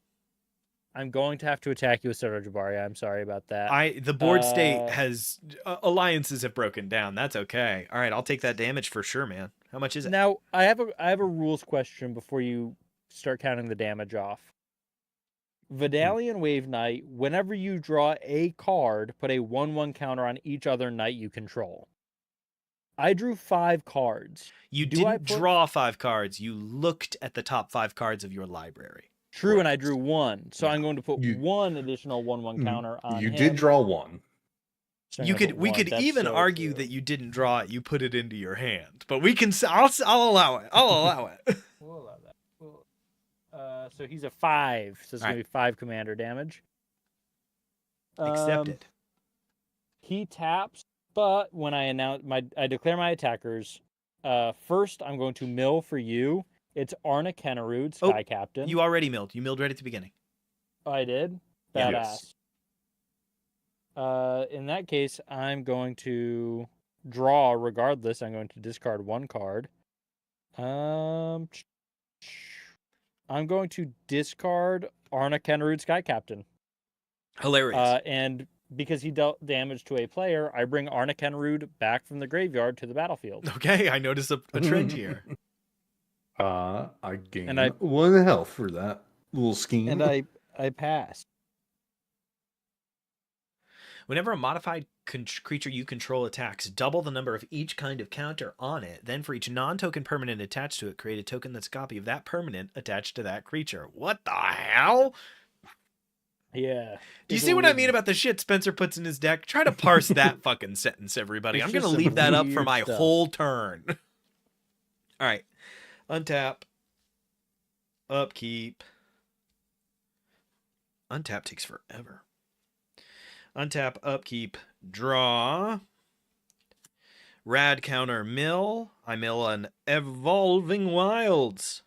I'm going to have to attack you with Sidar Jabari. I'm sorry about that. The board state has alliances have broken down. That's okay. All right, I'll take that damage for sure, man. How much is it? Now, I have a rules question before you start counting the damage off. Vidalian Wave Knight, whenever you draw a card, put a 1/1 counter on each other knight you control. I drew 5 cards. You didn't draw 5 cards. You looked at the top 5 cards of your library. True, and I drew 1. So I'm going to put 1 additional 1/1 counter on him. You did draw 1. So We could even argue that you didn't draw it. You put it into your hand. But we can. I'll allow it. I'll allow it. We'll allow that. So he's a 5. So it's going to be 5 commander damage. Accepted. He taps, but when I declare my attackers, first I'm going to mill for you. It's Arna Kennerud, Sky Captain. You already milled. You milled right at the beginning. Oh, I did? Badass. Yes. In that case, I'm going to draw regardless. I'm going to discard 1 card. I'm going to discard Arna Kennerud, Sky Captain. Hilarious. And because he dealt damage to a player, I bring Arna Kennerud back from the graveyard to the battlefield. Okay, I notice a trend here. I gained 1 health for that little scheme. And I pass. Whenever a modified creature you control attacks, double the number of each kind of counter on it. Then for each non-token permanent attached to it, create a token that's a copy of that permanent attached to that creature. What the hell? Yeah. Do you see what I mean about the shit Spencer puts in his deck? Try to parse that fucking sentence, everybody. I'm going to leave that up for my whole turn. All right. Untap. Upkeep. Untap takes forever. Untap, upkeep, draw. Rad counter, mill. I mill an Evolving Wilds.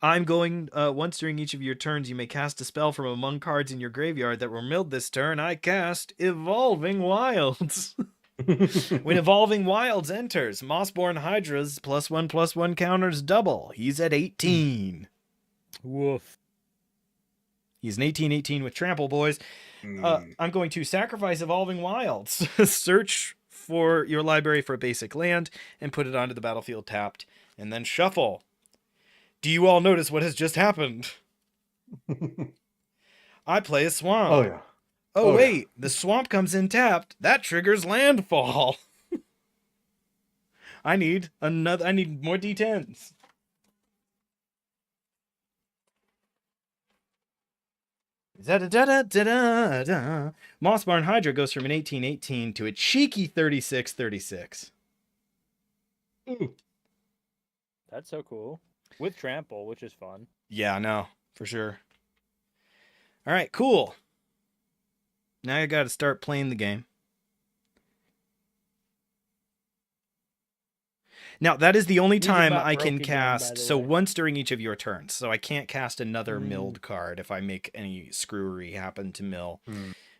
I'm going, once during each of your turns, you may cast a spell from among cards in your graveyard that were milled this turn. I cast Evolving Wilds. When Evolving Wilds enters, Mossborn Hydra's +1/+1 counters double. He's at 18. Woof. He's an 18/18 with trample, boys. I'm going to sacrifice Evolving Wilds. Search for your library for a basic land and put it onto the battlefield tapped, and then shuffle. Do you all notice what has just happened? I play a swamp. Oh, yeah. Oh, wait. Yeah. The swamp comes in tapped. That triggers landfall. I need more D10s. Mossbarn Hydra goes from an 18/18 to a cheeky 36/36. Ooh. That's so cool. With trample, which is fun. Yeah, no, for sure. All right, cool. Now I got to start playing the game. Now, that is the only time I can cast, so once during each of your turns. So I can't cast another milled card if I make any screwery happen to mill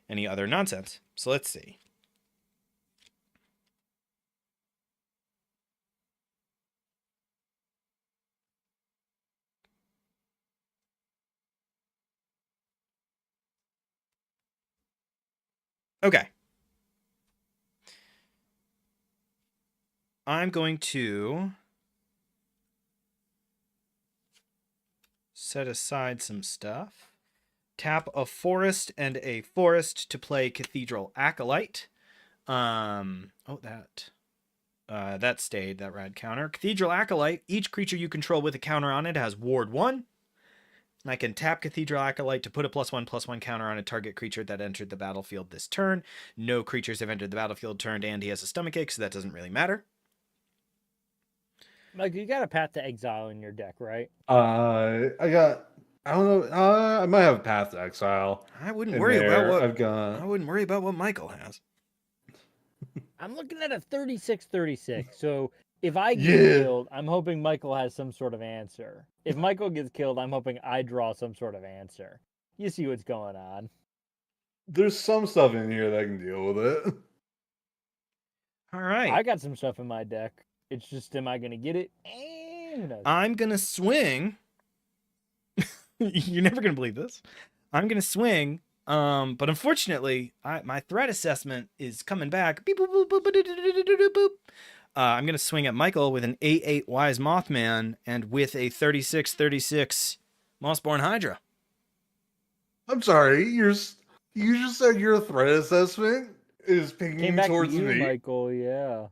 any other nonsense. So let's see. Okay. I'm going to set aside some stuff. Tap a forest and a forest to play Cathedral Acolyte. That stayed, that rad counter. Cathedral Acolyte. Each creature you control with a counter on it has ward 1. And I can tap Cathedral Acolyte to put a +1/+1 counter on a target creature that entered the battlefield this turn. No creatures have entered the battlefield turned, and he has a stomachache, so that doesn't really matter. Like, you got a Path to Exile in your deck, right? I don't know. I might have a Path to Exile. I wouldn't in worry there. about what I've got. I wouldn't worry about what Michael has. I'm looking at a 36-36. So if I get Yeah. killed, I'm hoping Michael has some sort of answer. If Michael gets killed, I'm hoping I draw some sort of answer. You see what's going on. There's some stuff in here that can deal with it. All right. I got some stuff in my deck. It's just, am I going to get it? Who knows? I'm going to swing. You're never going to believe this. I'm going to swing. But unfortunately, my threat assessment is coming back. Beep, boop, boop, boop, boop, boop, boop, boop. I'm going to swing at Michael with an 8/8 Wise Mothman and with a 36/36 Mossborn Hydra. I'm sorry. You just said your threat assessment is Came pinging back towards to you, me. Michael, yeah.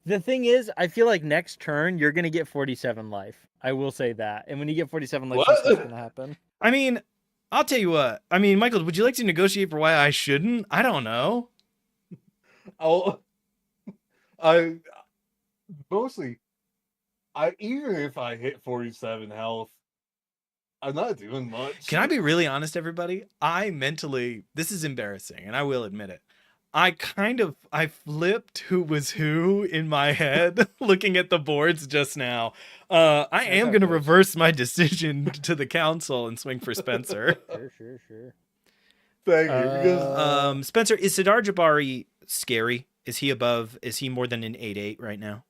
The thing is, I feel like next turn, you're going to get 47 life. I will say that. And when you get 47 life, What? what's going to happen? I mean, I'll tell you what. I mean, Michael, would you like to negotiate for why I shouldn't? I don't know. Even if I hit 47 health, I'm not doing much. Can I be really honest, everybody? This is embarrassing, and I will admit it. I flipped who was who in my head looking at the boards just now. I am going to reverse my decision to the council and swing for Spencer. Sure. Thank you. Because Spencer, is Sidar Jabari scary? Is he more than an 8/8 right now?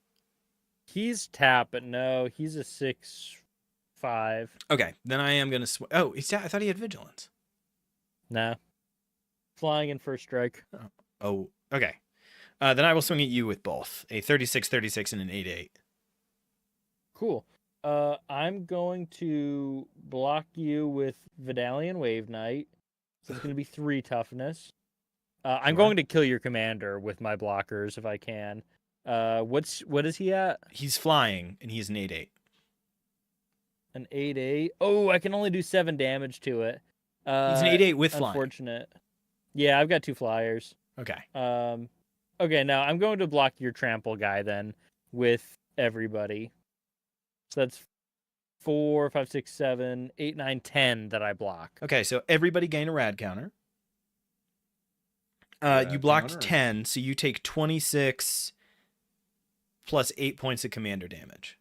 He's tapped, but no, he's a 6/5. Okay, then I am going to Oh, I thought he had vigilance. Nah. Flying in first strike. Oh, okay. Then I will swing at you with both. A 36/36 and an 8/8. Cool. I'm going to block you with Vidalian Wave Knight. So it's going to be 3 toughness. I'm going to kill your commander with my blockers if I can. What is he at? He's flying, and he's an 8/8. An 8/8. Oh, I can only do 7 damage to it. He's an 8/8 with flying. Unfortunate. Yeah, I've got 2 flyers. Okay. Okay, now I'm going to block your trample guy then with everybody. So that's 4, 5, 6, 7, 8, 9, 10 that I block. Okay, so everybody gain a rad counter. You blocked 10, so you take 26 plus 8 points of commander damage.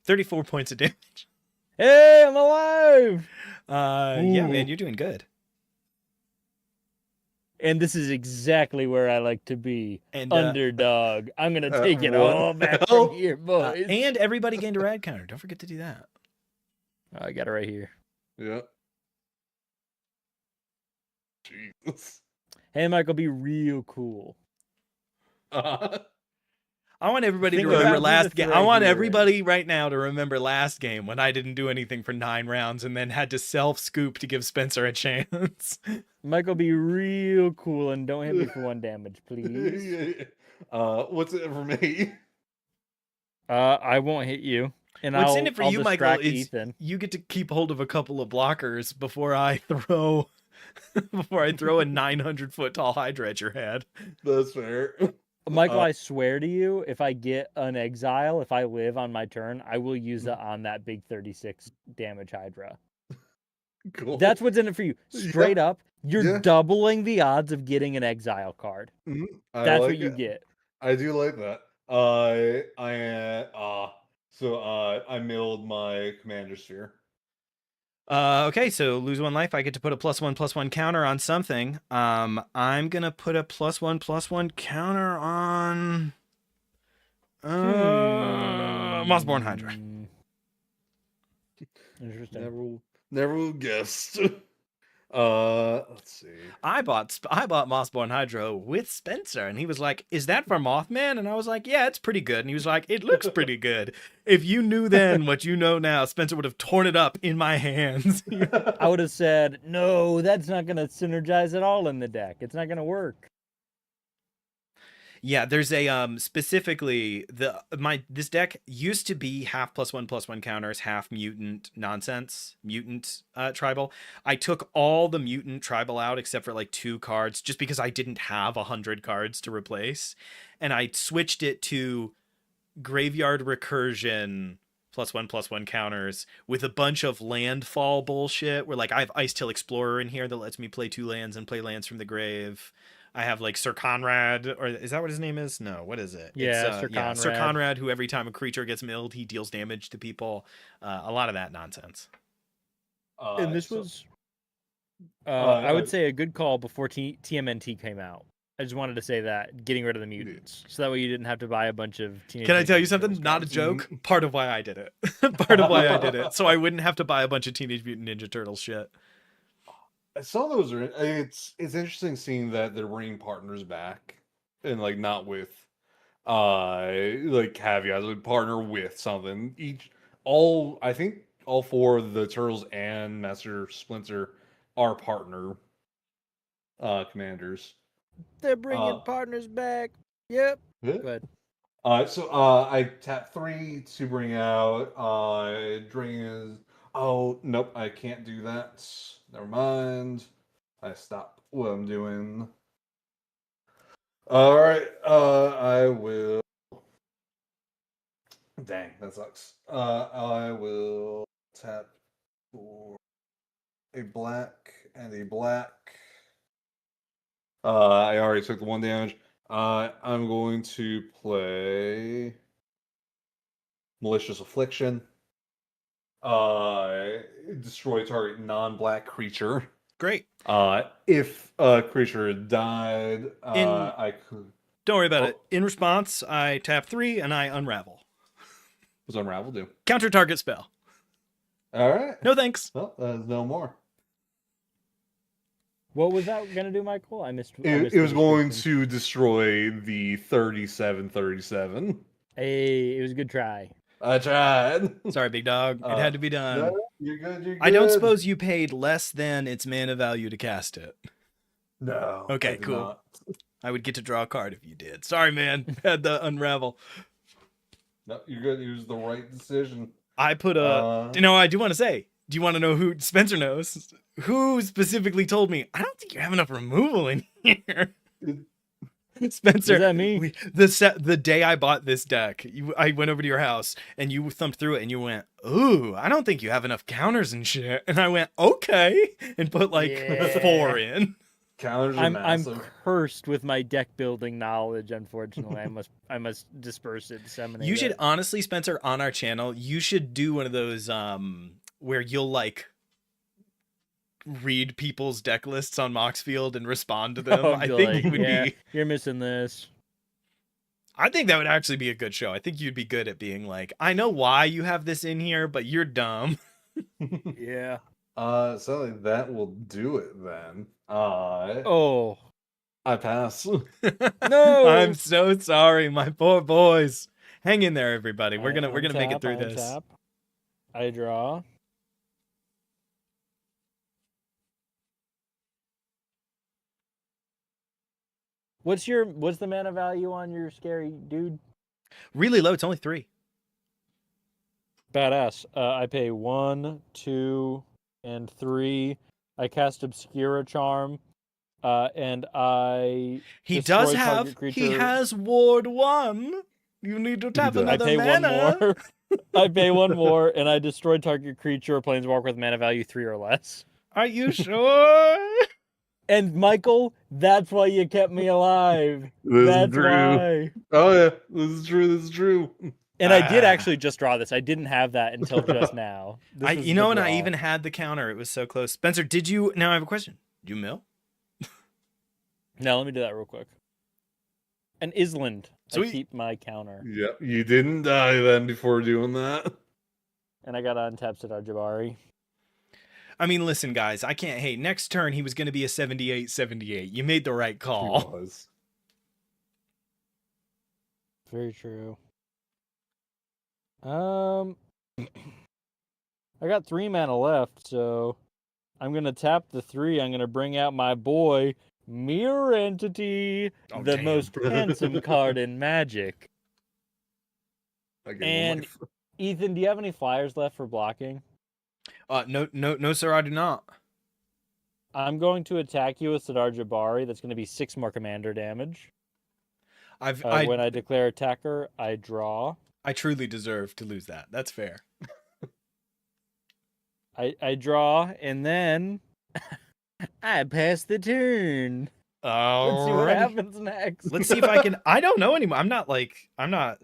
34 points of damage. Hey, I'm alive! Yeah, man, you're doing good. And this is exactly where I like to be. And Underdog. I'm going to take it what all the back hell? from here, boys. and everybody gained a rad counter. Don't forget to do that. I got it right here. yeah. Jesus. Hey, Michael, be real cool. I want everybody Think to remember about last who the game. I thread want you were in. everybody right now to remember last game when I didn't do anything for 9 rounds and then had to self-scoop to give Spencer a chance. Michael, be real cool and don't hit me for 1 damage, please. What's it for me? I won't hit you. And What's I'll, in it for I'll you, Michael, distract is Ethan. you get to keep hold of a couple of blockers before I throw a 900-foot tall Hydra at your head. That's fair. Michael, I swear to you, if I get an exile, if I live on my turn, I will use it on that big 36 damage Hydra. Cool. That's what's in it for you. Straight up, you're Yeah. doubling the odds of getting an exile card. Mhm. I That's like what you it. get. I do like that. I milled my commander sphere. Okay, so lose 1 life. I get to put a +1/+1 counter on something. I'm gonna put a +1/+1 counter on Mossborn Hydra. Interesting. Never guessed. Let's see. I bought Mossborn Hydra with Spencer, and he was like, "Is that for Mothman?" And I was like, "Yeah, it's pretty good." And he was like, "It looks pretty good." If you knew then what you know now, Spencer would have torn it up in my hands. I would have said, no, that's not going to synergize at all in the deck. It's not going to work. Yeah, there's a specifically this deck used to be half +1/+1 counters, half mutant nonsense, mutant tribal. I took all the mutant tribal out except for like 2 cards just because I didn't have 100 cards to replace, and I switched it to graveyard recursion +1/+1 counters with a bunch of landfall bullshit where like I have Ice Till Explorer in here that lets me play 2 lands and play lands from the grave. I have like Sir Conrad, or is that what his name is? No, what is it? Yeah, It's Sir yeah, Sir Conrad. Conrad, who every time a creature gets milled, he deals damage to people. A lot of that nonsense. And this So- was, I would say, a good call before TMNT came out. I just wanted to say that, getting rid of the mutants, so that way you didn't have to buy a bunch of Teenage Can I tell you Mutant something? Turtles Not a cards. joke. Part of why I did it. Part of why I did it. So I wouldn't have to buy a bunch of Teenage Mutant Ninja Turtles shit. Some of those are. It's interesting seeing that they're bringing partners back, and like not with, like caveats. Like partner with something. I think all 4 of the Turtles and Master Splinter are partner commanders. They're bringing Uh, partners back. Yep. Yeah. Go ahead. So I tap 3 to bring out Drain is. Oh nope, I can't do that. Never mind. I stop what I'm doing. All right. I will. Dang, that sucks. I will tap for a black and a black. I already took the 1 damage. I'm going to play Malicious Affliction. Destroy target non-black creature. Great. If a creature died, In- I could. Don't worry about Oh. it. In response, I tap 3 and I unravel. What's Unravel do? Counter target spell. All right. No thanks. Well, there's no more. What was that gonna do, Michael? I missed. It was going to destroy the 37/37. Hey, it was a good try. I tried. Sorry, big dog. It had to be done. No, you're good. You're good. I don't suppose you paid less than its mana value to cast it. No. Okay, I did cool. not. I would get to draw a card if you did. Sorry, man. Had to unravel. No, you're good. It was the right decision. I put a. I do want to say. Do you want to know who Spencer knows? Who specifically told me? I don't think you have enough removal in here. Spencer, What does that mean? The day I bought this deck, I went over to your house and you thumped through it and you went, "Ooh, I don't think you have enough counters and shit." And I went, "Okay," and put like Yeah. 4 in. Counters are I'm massive. cursed with my deck building knowledge. Unfortunately, I must disperse it, disseminate. You should it. honestly, Spencer, on our channel, you should do one of those where you'll like read people's deck lists on Moxfield and respond to them. I think like, it would yeah, be. You're missing this. I think that would actually be a good show. I think you'd be good at being like, I know why you have this in here, but you're dumb. Yeah. So that will do it then. Oh I pass. no! I'm so sorry, my poor boys. Hang in there, everybody. We're gonna make it through I this. untap. I draw. What's the mana value on your scary dude? Really low. It's only 3. Badass. I pay 1, 2, and 3. I cast Obscura Charm, and I. He destroy does have. target creature. He has Ward 1. You need to tap does. I another pay mana. 1 more. I pay 1 more, and I destroy target creature or planeswalker with mana value 3 or less. Are you sure? And Michael, that's why you kept me alive. This That's is true. why. Oh yeah, this is true. This is true. And I did actually just draw this. I didn't have that until just now. This was and the I draw. even had the counter. It was so close. Spencer, did you? Now I have a question. Did you mill? Now let me do that real quick. An Island. Sweet. I keep my counter. Yeah, you didn't die then before doing that. And I got to untap Sidar Jabari. I mean, listen, guys, I can't hate. Next turn, he was going to be a 78-78. You made the right He call. was. Very true. I got 3 mana left, so I'm gonna tap the 3. I'm gonna bring out my boy, Mirror Entity, Oh, the damn. most handsome card in Magic. I gave him And life. Ethan, do you have any flyers left for blocking? No, sir, I do not. I'm going to attack you with Sidar Jabari. That's going to be 6 more commander damage. When I declare attacker, I draw. I truly deserve to lose that. That's fair. I draw, and then I pass the turn. Let's see what happens next. Let's see if I can. I don't know anymore. I'm not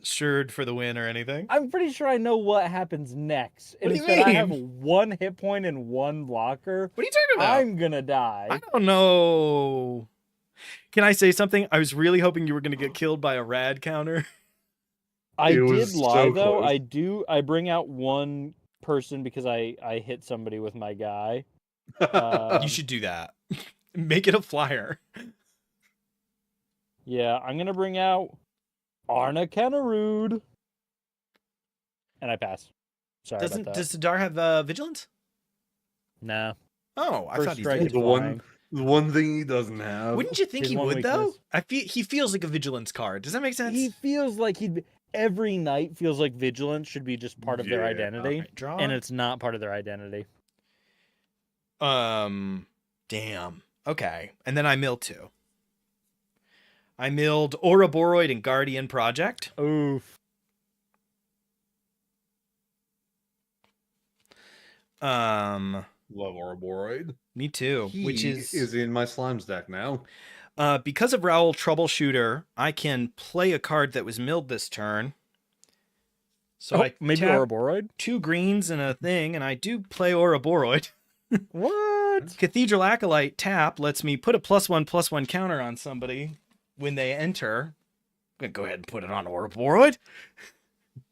sured for the win or anything. I'm pretty sure I know what happens next. And What do you instead I have mean? 1 hit point and 1 blocker. What are you talking about? I'm gonna die. I don't know. Can I say something? I was really hoping you were going to get killed by a rad counter. I It did was lie so though. close. I bring out 1 person because I hit somebody with my guy. You should do that. Make it a flyer. Yeah, I'm gonna bring out Arna Kennerud. And I pass. Sorry about that. Does Sidar have vigilance? Nah. Oh, I First thought he strike did. is the flying. one thing he doesn't have. Wouldn't you think His he one would though? weakness. He feels like a vigilance card. Does that make sense? He feels like every knight feels like vigilance should be just part of their Yeah, identity. Alright, draw. And it's not part of their identity. Damn. Okay. And then I milled 2. I milled Ouroboros and Guardian Project. Oof. Love Ouroboros. Me too. He Which is in my slimes deck now. because of Raoul Troubleshooter, I can play a card that was milled this turn. So I maybe tap Ouroboros? 2 greens and a thing, and I do play Ouroboros. What? Cathedral Acolyte tap lets me put a +1/+1 counter on somebody when they enter. I'm gonna go ahead and put it on Ouroboros.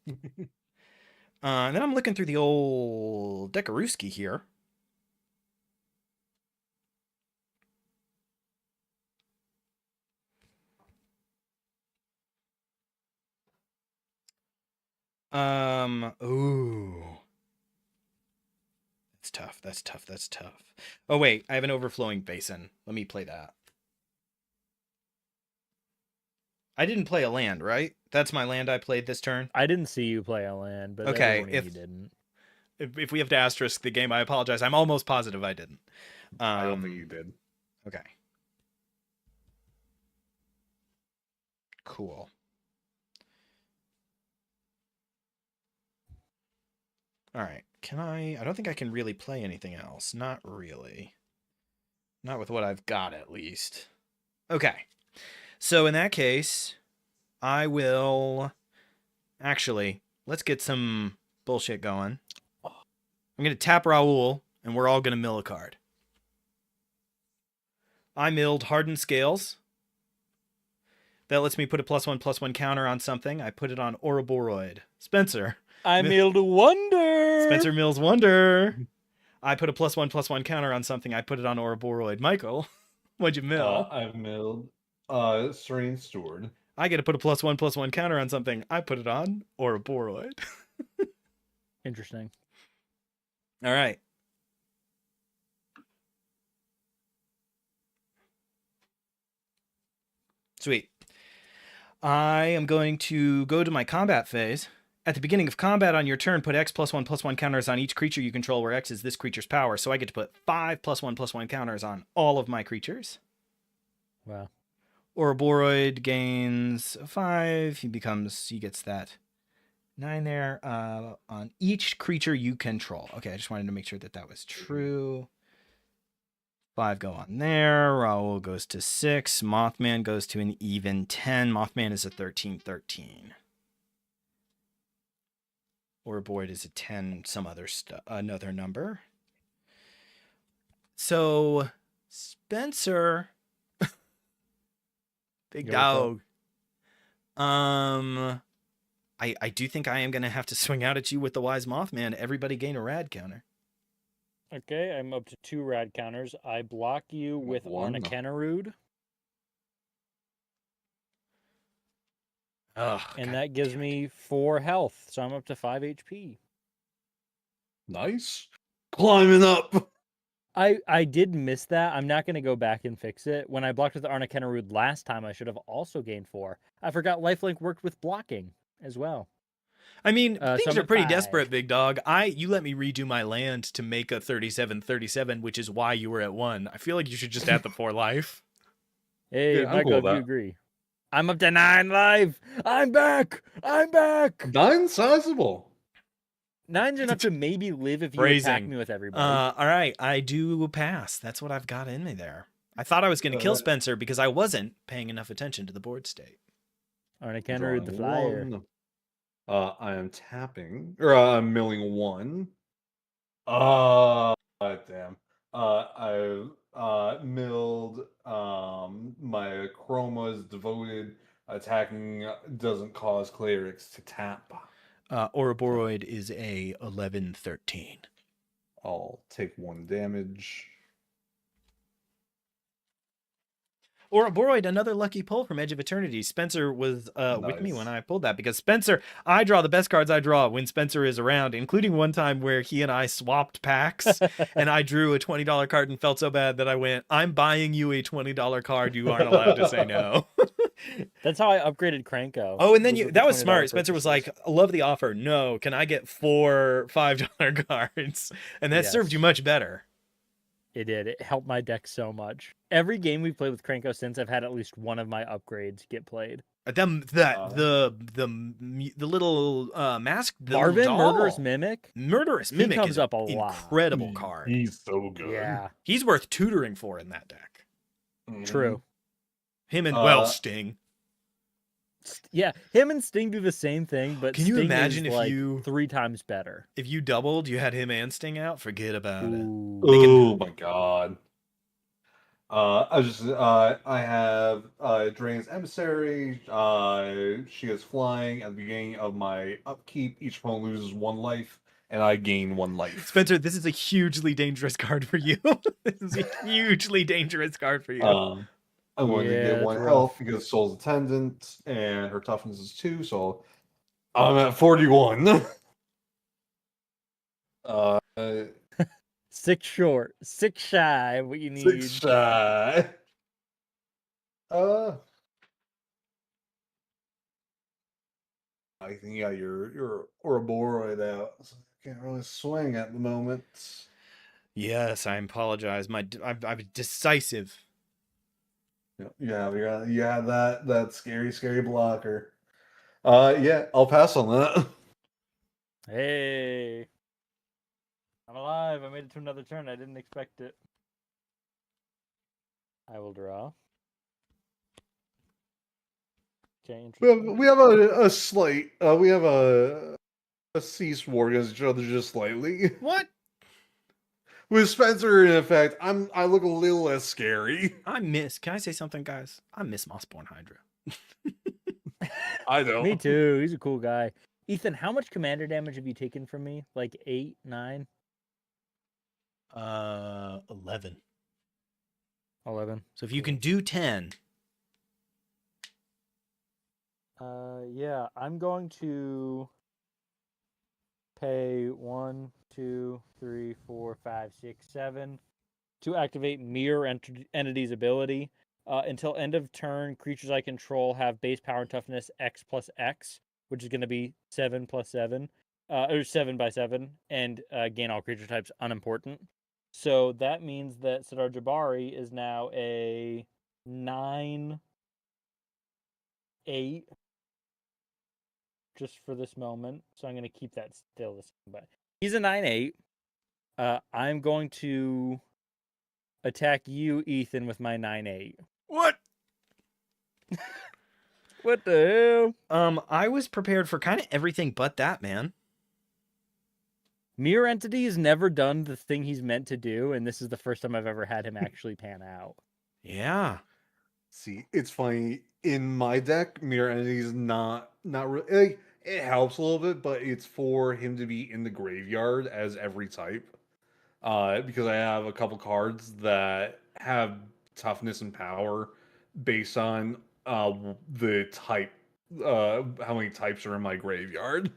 And then I'm looking through the old Dekaruski here. Ooh. That's tough. Oh, wait, I have an Overflowing Basin. Let me play that. I didn't play a land, right? That's my land I played this turn. I didn't see you play a land, but Okay, that doesn't mean you didn't. If we have to asterisk the game, I apologize. I'm almost positive I didn't. I don't think you did. Okay. Cool. All right. Can I don't think I can really play anything else. Not really. Not with what I've got, at least. Okay. So in that case, I will... Actually, let's get some bullshit going. I'm going to tap Raoul, and we're all going to mill a card. I milled Hardened Scales. That lets me put a +1/+1 counter on something. I put it on Ouroboros. Spencer. I milled Wonder. Spencer mills Wonder. I put a +1/+1 counter on something. I put it on Ouroboros. Michael, what'd you mill? I've milled Serene Steward. I get to put a +1/+1 counter on something. I put it on Ouroboros. Interesting. All right. Sweet. I am going to go to my combat phase. At the beginning of combat on your turn, put X +1/+1 counters on each creature you control, where X is this creature's power. So I get to put 5 +1/+1 counters on all of my creatures. Wow. Ouroboros gains 5. He gets that 9 there on each creature you control. Okay, I just wanted to make sure that was true. 5 go on there. Raoul goes to 6. Mothman goes to an even 10. Mothman is a 13/13. Ouroboros is a 10, some other another number. So Spencer, big dog. I do think I am gonna have to swing out at you with the Wise Mothman. Everybody gain a rad counter. Okay, I'm up to 2 rad counters. I block you with One. Arna Kennerud. And that gives me 4 health, so I'm up to 5 HP. Nice. Climbing up. I did miss that. I'm not going to go back and fix it. When I blocked with the Arnikenarud last time, I should have also gained 4. I forgot Lifelink worked with blocking as well. I mean, So things I'm are at pretty 5. desperate, big dog. You let me redo my land to make a 37-37, which is why you were at 1. I feel like you should just add the 4 life. Hey, Yeah, I'm Michael, cool if with you that. agree. I'm up to 9 life. I'm back. 9 sizable. 9's enough to maybe live if you attack Phrasing. me with everybody. All right, I do pass. That's what I've got in me there. I thought I was going to kill Spencer because I wasn't paying enough attention to the board state. Arnikenarud the Drawing flyer. 1. I am tapping, or I'm milling 1. Damn. I milled my chroma's devoted. Attacking doesn't cause clerics to tap. Ouroboros is a 11-13. I'll take 1 damage. Ouroboros, another lucky pull from Edge of Eternity. Spencer was with me Nice. when I pulled that because Spencer, I draw the best cards I draw when Spencer is around, including one time where he and I swapped packs and I drew a $20 card and felt so bad that I went, I'm buying you a $20 card. You aren't allowed to say no. That's how I upgraded Cranko. Oh, and then with that the was $20 smart. Spencer was purchases. like, I love the offer. No, can I get 4 $5 cards? And that served you Yes. much better. It did. It helped my deck so much. Every game we've played with Cranko since, I've had at least one of my upgrades get played. The little mask, the Marvin, little doll. Murderous Mimic Is comes up a an lot. incredible card. He's so good. Yeah, He's worth tutoring for in that deck. Mhm. true. Him and Sting. Yeah, him and Sting do the same thing, but Can you Sting imagine is if like you 3 times better. if you doubled, you had him and Sting out? Forget about it. Ooh. Oh my god. I have Drain's Emissary. She is flying at the beginning of my upkeep. Each opponent loses 1 life, and I gain 1 life. Spencer, this is a hugely dangerous card for you. This is a hugely dangerous card for you. I'm going to Yeah, get that's 1 rough. health because Soul's Attendant, and her toughness is 2, so I'm at 41. 6 short, 6 shy. What you need? 6 shy. I think you got your Ouroboros out, so I can't really swing at the moment. Yes, I apologize. I'm decisive. Yeah, you have that scary blocker. Yeah, I'll pass on that. Hey, I'm alive. I made it to another turn. I didn't expect it. I will draw. Okay, We have a slight. We have a cease war against each other just slightly. What? With Spencer, in effect, I look a little less scary. Can I say something, guys? I miss Mossborn Hydra. I don't. Me too. He's a cool guy. Ethan, how much commander damage have you taken from me? Like 8, 9? 11. 11. So if you can do 10. Yeah, I'm going to pay 1, 2, 3, 4, 5, 6, 7 to activate Mirror Entity's ability. Until end of turn, creatures I control have base power and toughness X plus X, which is going to be 7 plus 7, or 7 by 7, and gain all creature types unimportant. So that means that Sidar Jabari is now a 9-8, just for this moment. So I'm going to keep that still the same. But he's a 9-8. I'm going to attack you, Ethan, with my 9-8. What? What the hell? I was prepared for kind of everything but that, man. Mirror Entity has never done the thing he's meant to do, and this is the first time I've ever had him actually pan out. Yeah. See, it's funny. In my deck, Mirror Entity is not really. Like, it helps a little bit, but it's for him to be in the graveyard as every type. Because I have a couple cards that have toughness and power based on the type, how many types are in my graveyard.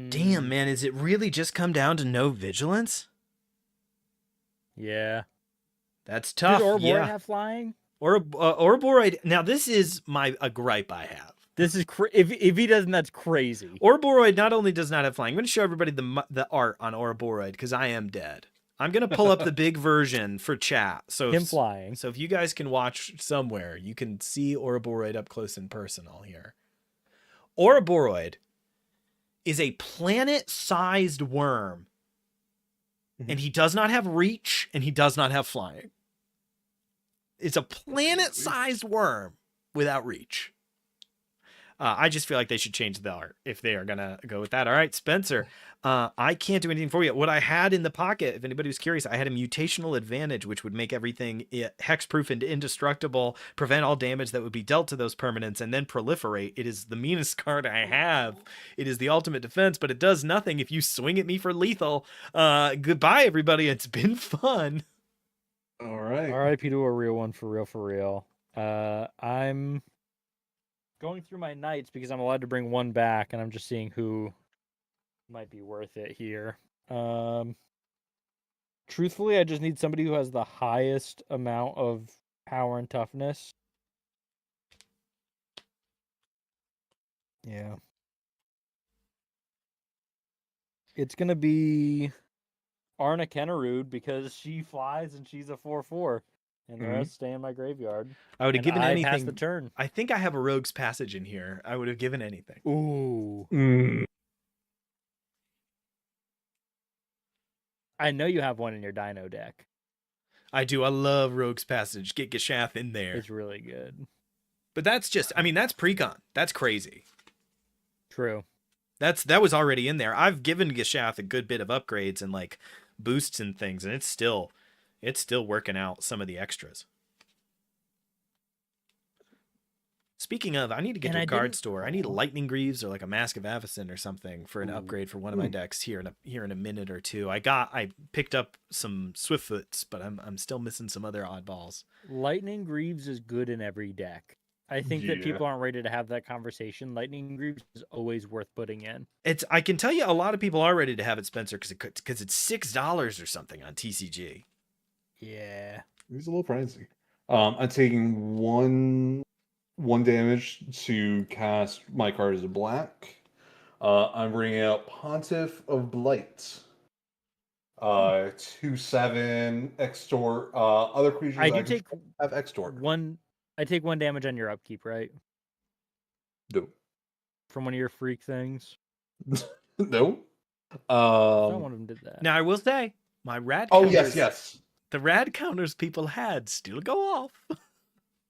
Damn, man, is it really just come down to no vigilance? Yeah. That's tough. Does Ouroboros Yeah. have flying? Ouroboros. Now this is a gripe I have. This is if he doesn't, that's crazy. Ouroboros not only does not have flying. I'm going to show everybody the art on Ouroboros because I am dead. I'm going to pull up the big version for chat. So Him flying. So if you guys can watch somewhere, you can see Ouroboros up close and personal here. Ouroboros is a planet-sized worm, and he does not have reach, and he does not have flying. It's a planet-sized worm without reach. I just feel like they should change the art if they are going to go with that. All right, Spencer, I can't do anything for you. What I had in the pocket, if anybody was curious, I had a mutational advantage, which would make everything hexproof and indestructible, prevent all damage that would be dealt to those permanents, and then proliferate. It is the meanest card I have. It is the ultimate defense, but it does nothing if you swing at me for lethal. Goodbye, everybody. It's been fun. All right. R.I.P. to a real one, for real. I'm going through my knights because I'm allowed to bring one back, and I'm just seeing who might be worth it here. Truthfully, I just need somebody who has the highest amount of power and toughness. Yeah. It's gonna be Arna Kennerud because she flies and she's a 4/4. And the rest stay in my graveyard. I would have given anything. Pass the turn. I think I have a Rogue's Passage in here. I would have given anything. Ooh. I know you have one in your Dino deck. I do. I love Rogue's Passage. Get Geshath in there. It's really good. But that's just, I mean, that's precon. That's crazy. True. That was already in there. I've given Geshath a good bit of upgrades and like boosts and things, and it's still working out some of the extras. Speaking of, I need to get to a card store. I need a Lightning Greaves or like a Mask of Avacyn or something for an upgrade for one of my decks here in a minute or two. I picked up some Swiftfoots, but I'm still missing some other oddballs. Lightning Greaves is good in every deck. I think that people aren't ready to have that conversation. Lightning Greaves is always worth putting in. I can tell you a lot of people are ready to have it, Spencer, because it's $6 or something on TCG. Yeah. It's a little pricey. I'm taking one damage to cast my card as a black. I'm bringing out Pontiff of Blight. 2/7 extort. Other creatures I do have extort. I take 1 damage on your upkeep, right? No. From one of your freak things. No. One of them did that. Now I will say my rad. Oh yes. The rad counters people had still go off.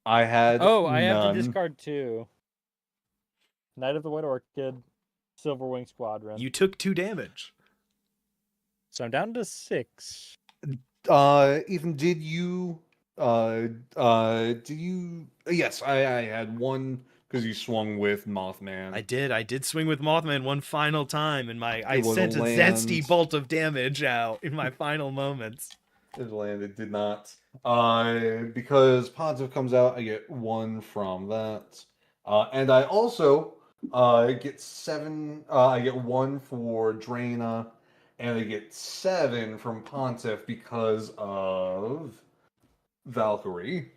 I had. I have to discard 2. Knight of the White Orchid, Silverwing Squadron. You took 2 damage. So I'm down to 6. Ethan, did you? Yes, I had 1 because you swung with Mothman. I did swing with Mothman one final time, and I sent a zesty bolt of damage out in my final moments. It landed, did not. Because Pontiff comes out, I get 1 from that. And I also get 7. I get 1 for Draina, and I get 7 from Pontiff because of Valkyrie.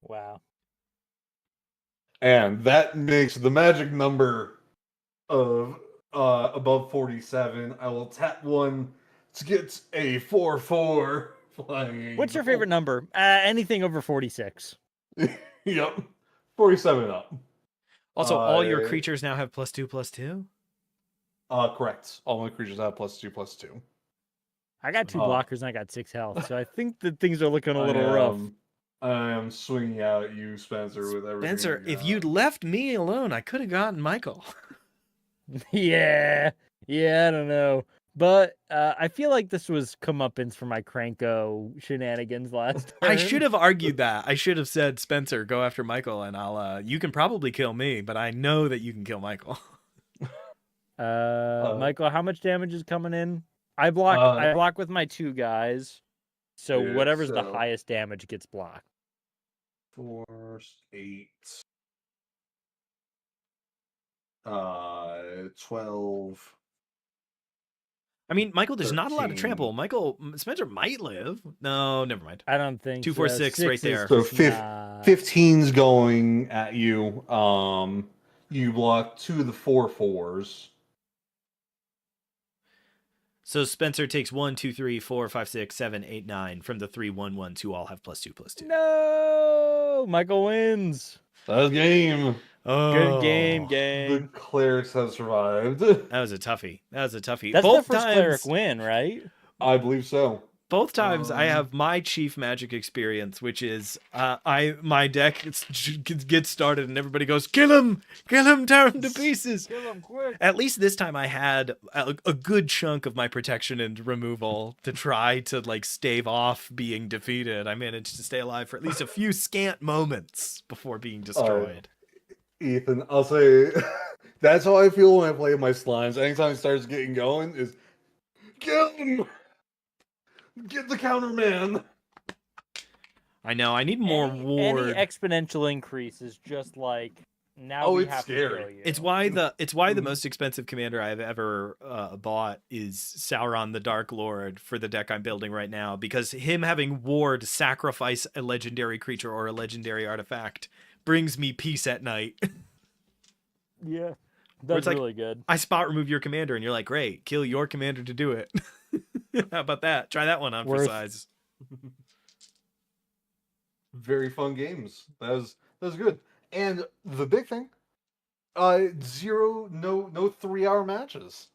Wow. And that makes the magic number of above 47. I will tap 1 to get a 4/4 flying. What's your favorite number? Anything over 46. Yep. 47 up. Also, all your creatures now have +2/+2? Correct. All my creatures have +2/+2. I got 2 blockers and I got 6 health, so I think that things are looking a little rough. I am swinging out at you, Spencer, with everything. Spencer, if you'd left me alone, I could have gotten Michael. Yeah, I don't know. But I feel like this was comeuppance for my Cranko shenanigans last turn. I should have argued that. I should have said, Spencer, go after Michael, and you can probably kill me, but I know that you can kill Michael. Michael, how much damage is coming in? I block with my 2 guys, so whatever's the highest damage gets blocked. 4, 8, 12. I mean, Michael, there's not a lot of 13. trample. Spencer might live. No, never mind. I don't think 2, 4, 6 right there. So just not- 15's going at you. You block 2 of the 4/4s. So Spencer takes 1, 2, 3, 4, 5, 6, 7, 8, 9 from the 3, 1, 1, 2 all have +2/+2. No, Michael wins. That's game. Oh, Good game, The gang. clerics have survived. That was a toughie. That's both the first times, cleric win, right? I believe so. Both times I have my chief magic experience, which is my deck gets started and everybody goes, kill him, tear him to pieces. Kill him quick. At least this time I had a good chunk of my protection and removal to try to like stave off being defeated. I managed to stay alive for at least a few scant moments before being destroyed. Ethan, I'll say that's how I feel when I play my slimes. Anytime it starts getting going, is kill him. Get the counter, man. I know. I need more Any ward. exponential increase is just like now Oh, we it's have scary. to kill you. It's why the most expensive commander I've ever bought is Sauron the Dark Lord for the deck I'm building right now, because him having ward sacrifice a legendary creature or a legendary artifact brings me peace at night. Yeah, Where it's that's like, really good. I spot remove your commander, and you're like, great, kill your commander to do it. How about that? Try that one on for Worth- size. Very fun games. That was good. And the big thing, no 3-hour matches.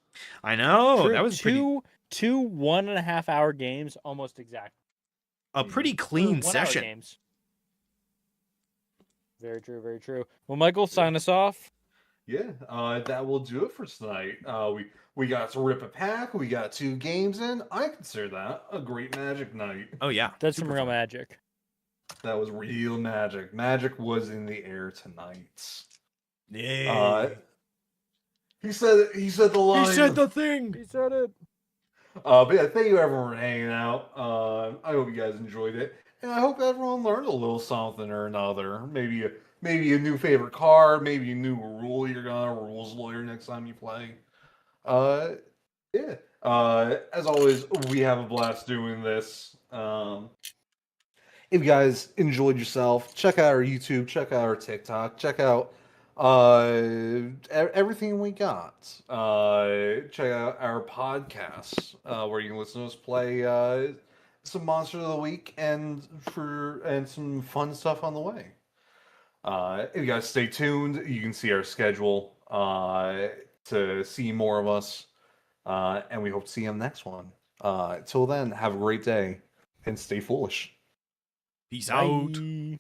I know. True, That was two 1.5 hour games, almost exact. a pretty clean 1 hour session. games. Very true, very true. Well, Michael, sign us off. Yeah, that will do it for tonight. We got to rip a pack. We got 2 games in. I consider that a great Magic night. Oh yeah, That's super some real fun. magic. That was real magic. Magic was in the air tonight. Yeah. He said it. He said the line. He said the thing. He said it. But yeah, thank you everyone for hanging out. I hope you guys enjoyed it, and I hope everyone learned a little something or another. Maybe a new favorite card, maybe a new rule you're gonna rules lawyer next time you play. Yeah. As always, we have a blast doing this. If you guys enjoyed yourself, check out our YouTube, check out our TikTok, check out everything we got. Check out our podcasts, where you can listen to us play some Monster of the Week and some fun stuff on the way. If you guys stay tuned, you can see our schedule to see more of us, and we hope to see you on the next one. Till then, have a great day and stay foolish. Peace out. Bye.